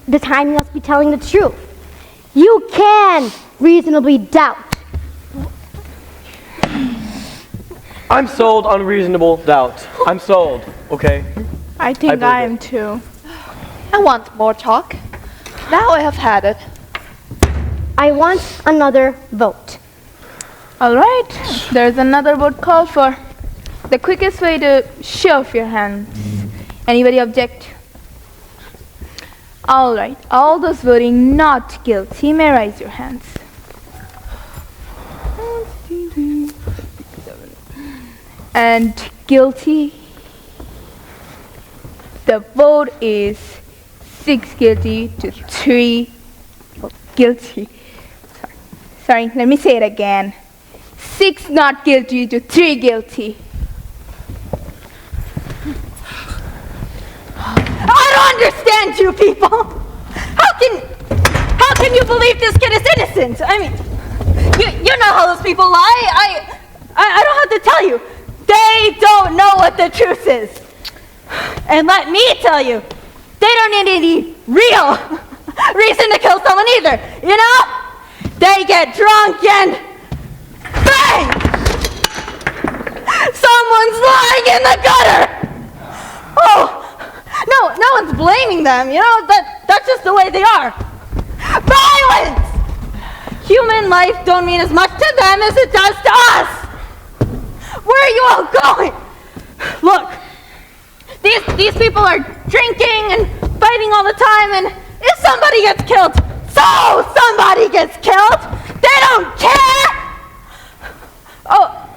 the time he must be telling the truth. You can reasonably doubt. I'm sold on reasonable doubt. I'm sold, okay? I think I am too. I want more talk. Now I have had it. I want another vote. All right, there's another vote called for. The quickest way to show of your hands. Anybody object? All right, all those voting not guilty may raise your hands. And guilty, the vote is 6 guilty to 3 guilty. Sorry, let me say it again. 6 not guilty to 3 guilty. I don't understand you people. How can you believe this kid is innocent? I mean, you know how those people lie. I don't have to tell you. They don't know what the truth is. And let me tell you, they don't need any real reason to kill someone either. You know? They get drunk and bang! Someone's lying in the gutter. Oh. No one's blaming them, you know, that's just the way they are. Violence! Human life don't mean as much to them as it does to us. Where are you all going? Look, these people are drinking and fighting all the time, and if somebody gets killed, so somebody gets killed. They don't care. Oh,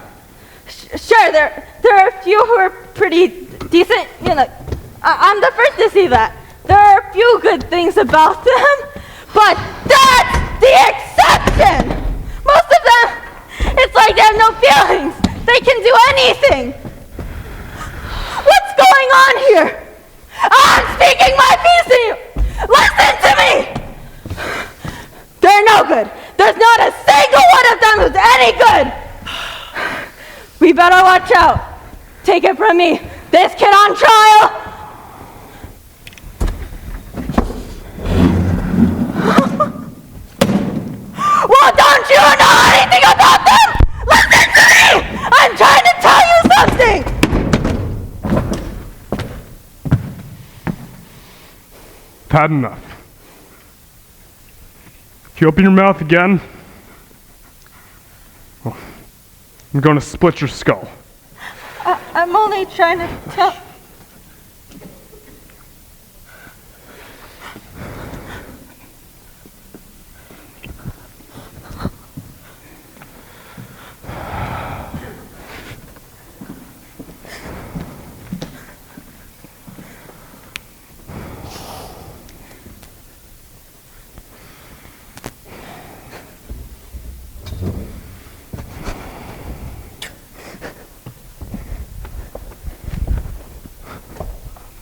sure, there are a few who are pretty decent, you know. I'm the first to see that. There are a few good things about them, but that's the exception! Most of them, it's like they have no feelings. They can do anything. What's going on here? I'm speaking my piece to you! Listen to me! They're no good. There's not a single one of them who's any good! We better watch out. Take it from me. This kid on trial. Well, don't you know anything about them? Listen to me! I'm trying to tell you something! I've had enough. If you open your mouth again, well, I'm going to split your skull. I'm only trying to tell...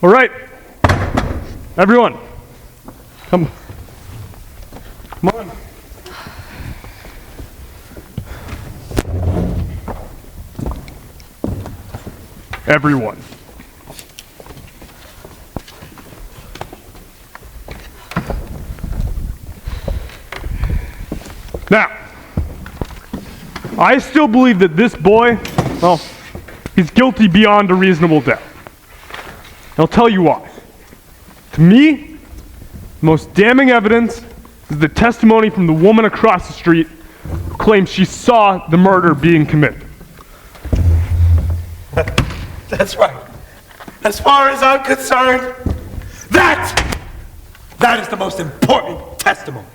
All right. Everyone. Come on. Everyone. Now, I still believe that this boy, well, he's guilty beyond a reasonable doubt. I'll tell you why. To me, the most damning evidence is the testimony from the woman across the street who claims she saw the murder being committed. That's right. As far as I'm concerned, that is the most important testimony.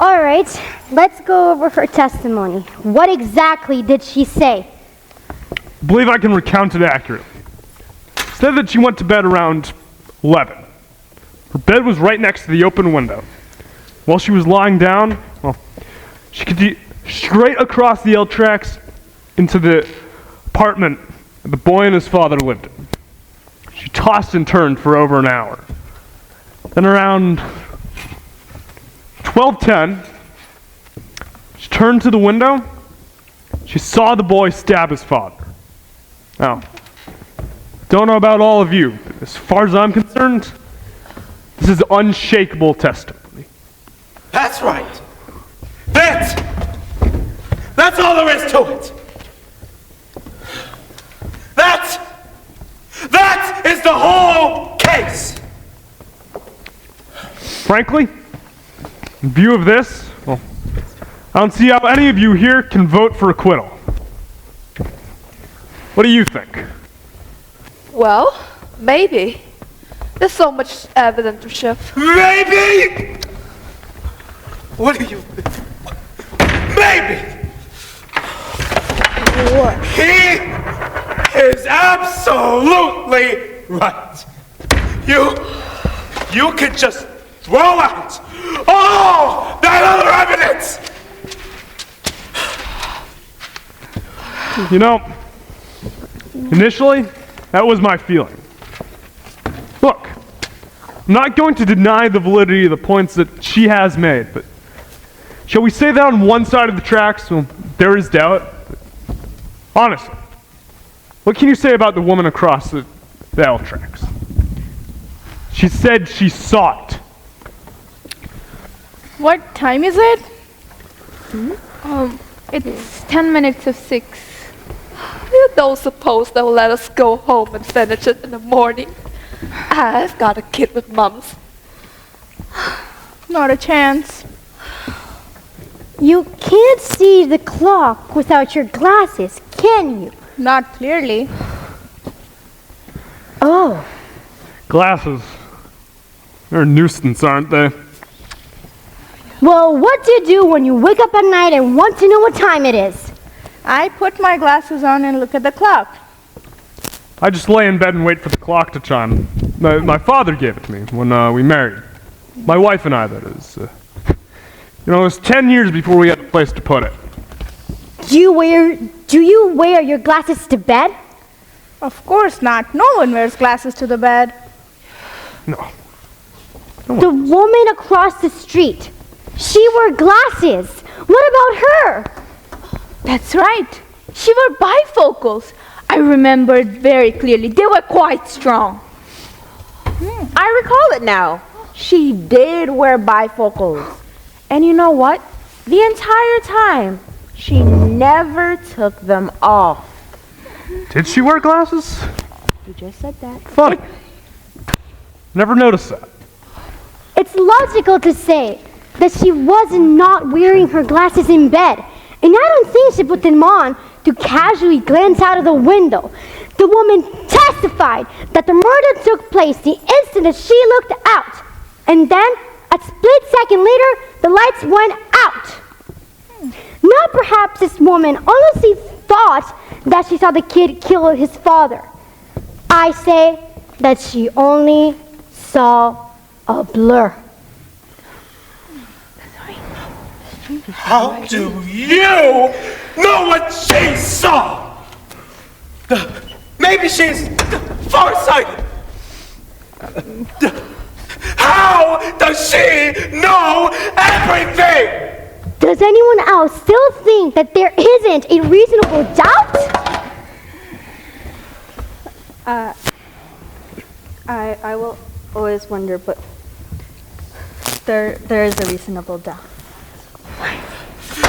All right, let's go over her testimony. What exactly did she say? I believe I can recount it accurately. She said that she went to bed around 11. Her bed was right next to the open window. While she was lying down, well, she could see straight across the L tracks into the apartment that the boy and his father lived in. She tossed and turned for over an hour. Then around 12:10, she turned to the window. She saw the boy stab his father. Now, don't know about all of you, but as far as I'm concerned, this is unshakable testimony. That's right. That's all there is to it. That is the whole case. Frankly, in view of this, well, I don't see how any of you here can vote for acquittal. What do you think? Well, maybe. There's so much evidence to shift. Maybe? What do you think? Maybe! He is absolutely right. You could just throw out all that other evidence! You know, initially, that was my feeling. Look, I'm not going to deny the validity of the points that she has made, but shall we say that on one side of the tracks, well, there is doubt? Honestly, what can you say about the woman across the L tracks? She said she saw it. What time is it? It's 10 minutes of 6. You don't suppose they'll let us go home and finish it in the morning? I've got a kid with mums. Not a chance. You can't see the clock without your glasses, can you? Not clearly. Oh. Glasses. They're a nuisance, aren't they? Well, what do you do when you wake up at night and want to know what time it is? I put my glasses on and look at the clock. I just lay in bed and wait for the clock to chime. My father gave it to me when we married. My wife and I, that is. It was 10 years before we had a place to put it. Do you wear your glasses to bed? Of course not. No one wears glasses to the bed. No. The woman across the street. She wore glasses. What about her? That's right. She wore bifocals. I remember it very clearly. They were quite strong. I recall it now. She did wear bifocals. And you know what? The entire time, she never took them off. Did she wear glasses? You just said that. Funny. Never noticed that. It's logical to say that she was not wearing her glasses in bed. And I don't think she put them on to casually glance out of the window. The woman testified that the murder took place the instant that she looked out. And then, a split second later, the lights went out. Now perhaps this woman honestly thought that she saw the kid kill his father. I say that she only saw a blur. How do you know what she saw? Maybe she's farsighted. How does she know everything? Does anyone else still think that there isn't a reasonable doubt? I will always wonder, but there is a reasonable doubt.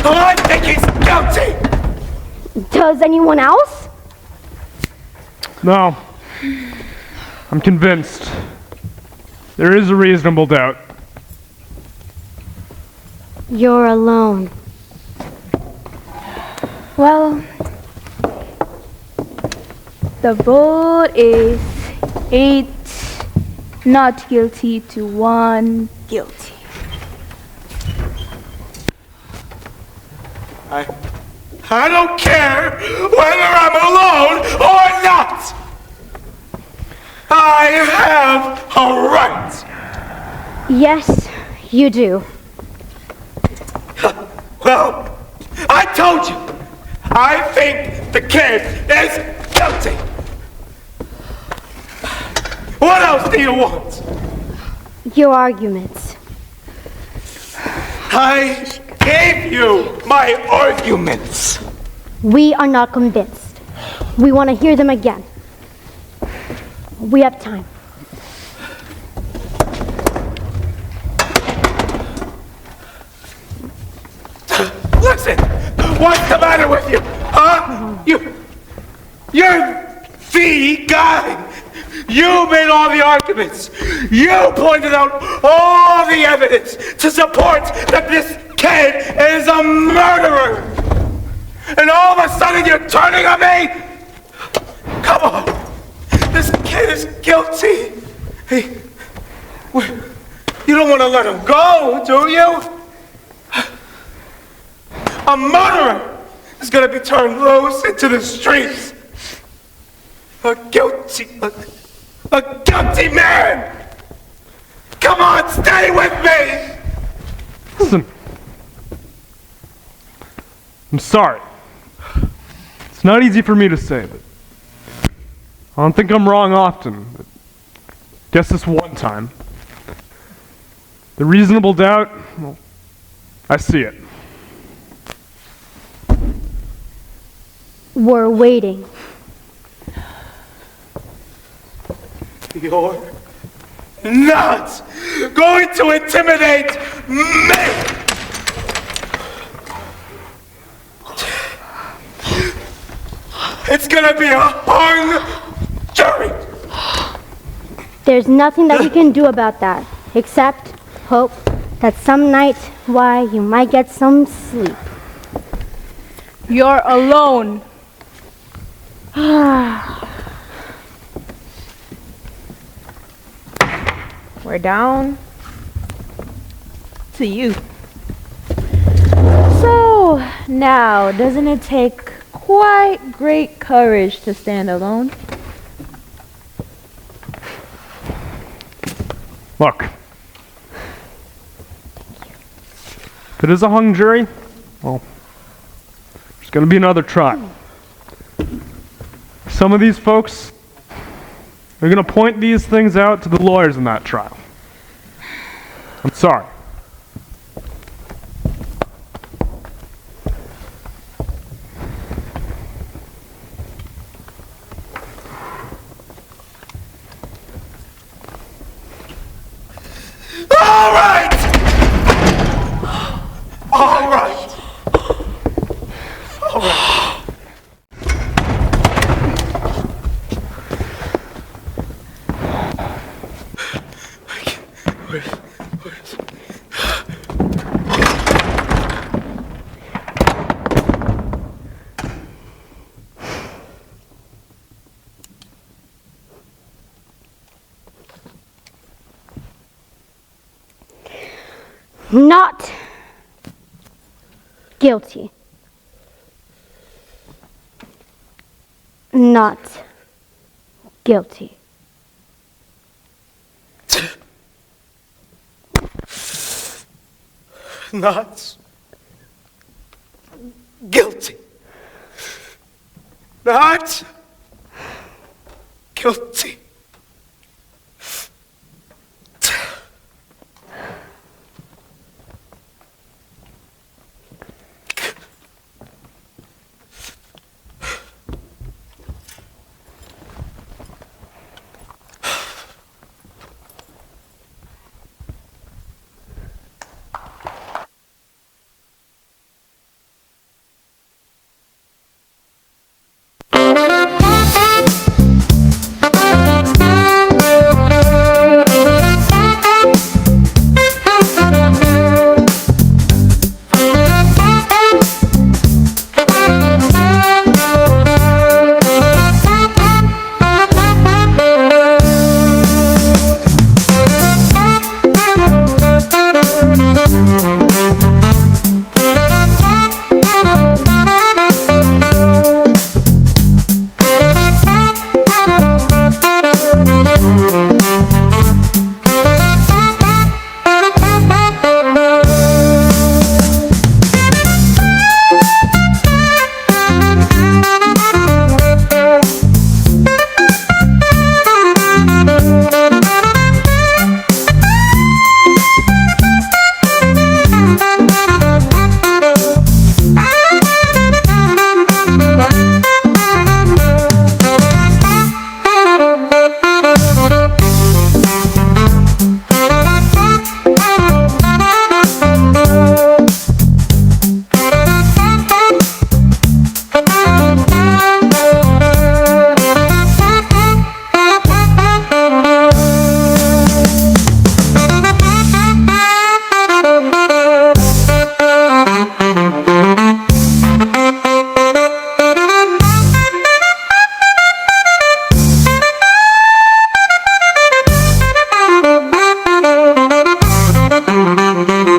I think he's guilty! Does anyone else? No. I'm convinced. There is a reasonable doubt. You're alone. Well, the vote is 8 not guilty to 1 guilty. I don't care whether I'm alone or not! I have a right! Yes, you do. Well, I told you! I think the kid is guilty! What else do you want? Your arguments. I gave you my arguments! We are not convinced. We want to hear them again. We have time. Listen! What's the matter with you? Huh? You're the guy! You made all the arguments! You pointed out all the evidence to support that this kid is a murderer! And all of a sudden you're turning on me? Come on! This kid is guilty! Hey, you don't want to let him go, do you? A murderer is going to be turned loose into the streets. A guilty man! Come on, stay with me! Listen. I'm sorry. It's not easy for me to say, but I don't think I'm wrong often. But guess this one time. The reasonable doubt, well, I see it. We're waiting. You're not going to intimidate me! It's gonna be a hung jury! There's nothing that you can do about that, except hope that some night, you might get some sleep. You're alone. We're down to you. So, now, doesn't it take quite great courage to stand alone? Look. If it is a hung jury, well, there's going to be another trial. Some of these folks are going to point these things out to the lawyers in that trial. I'm sorry. All right! All right! All right. Not guilty. Not guilty. Not guilty. Not guilty.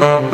Thank you.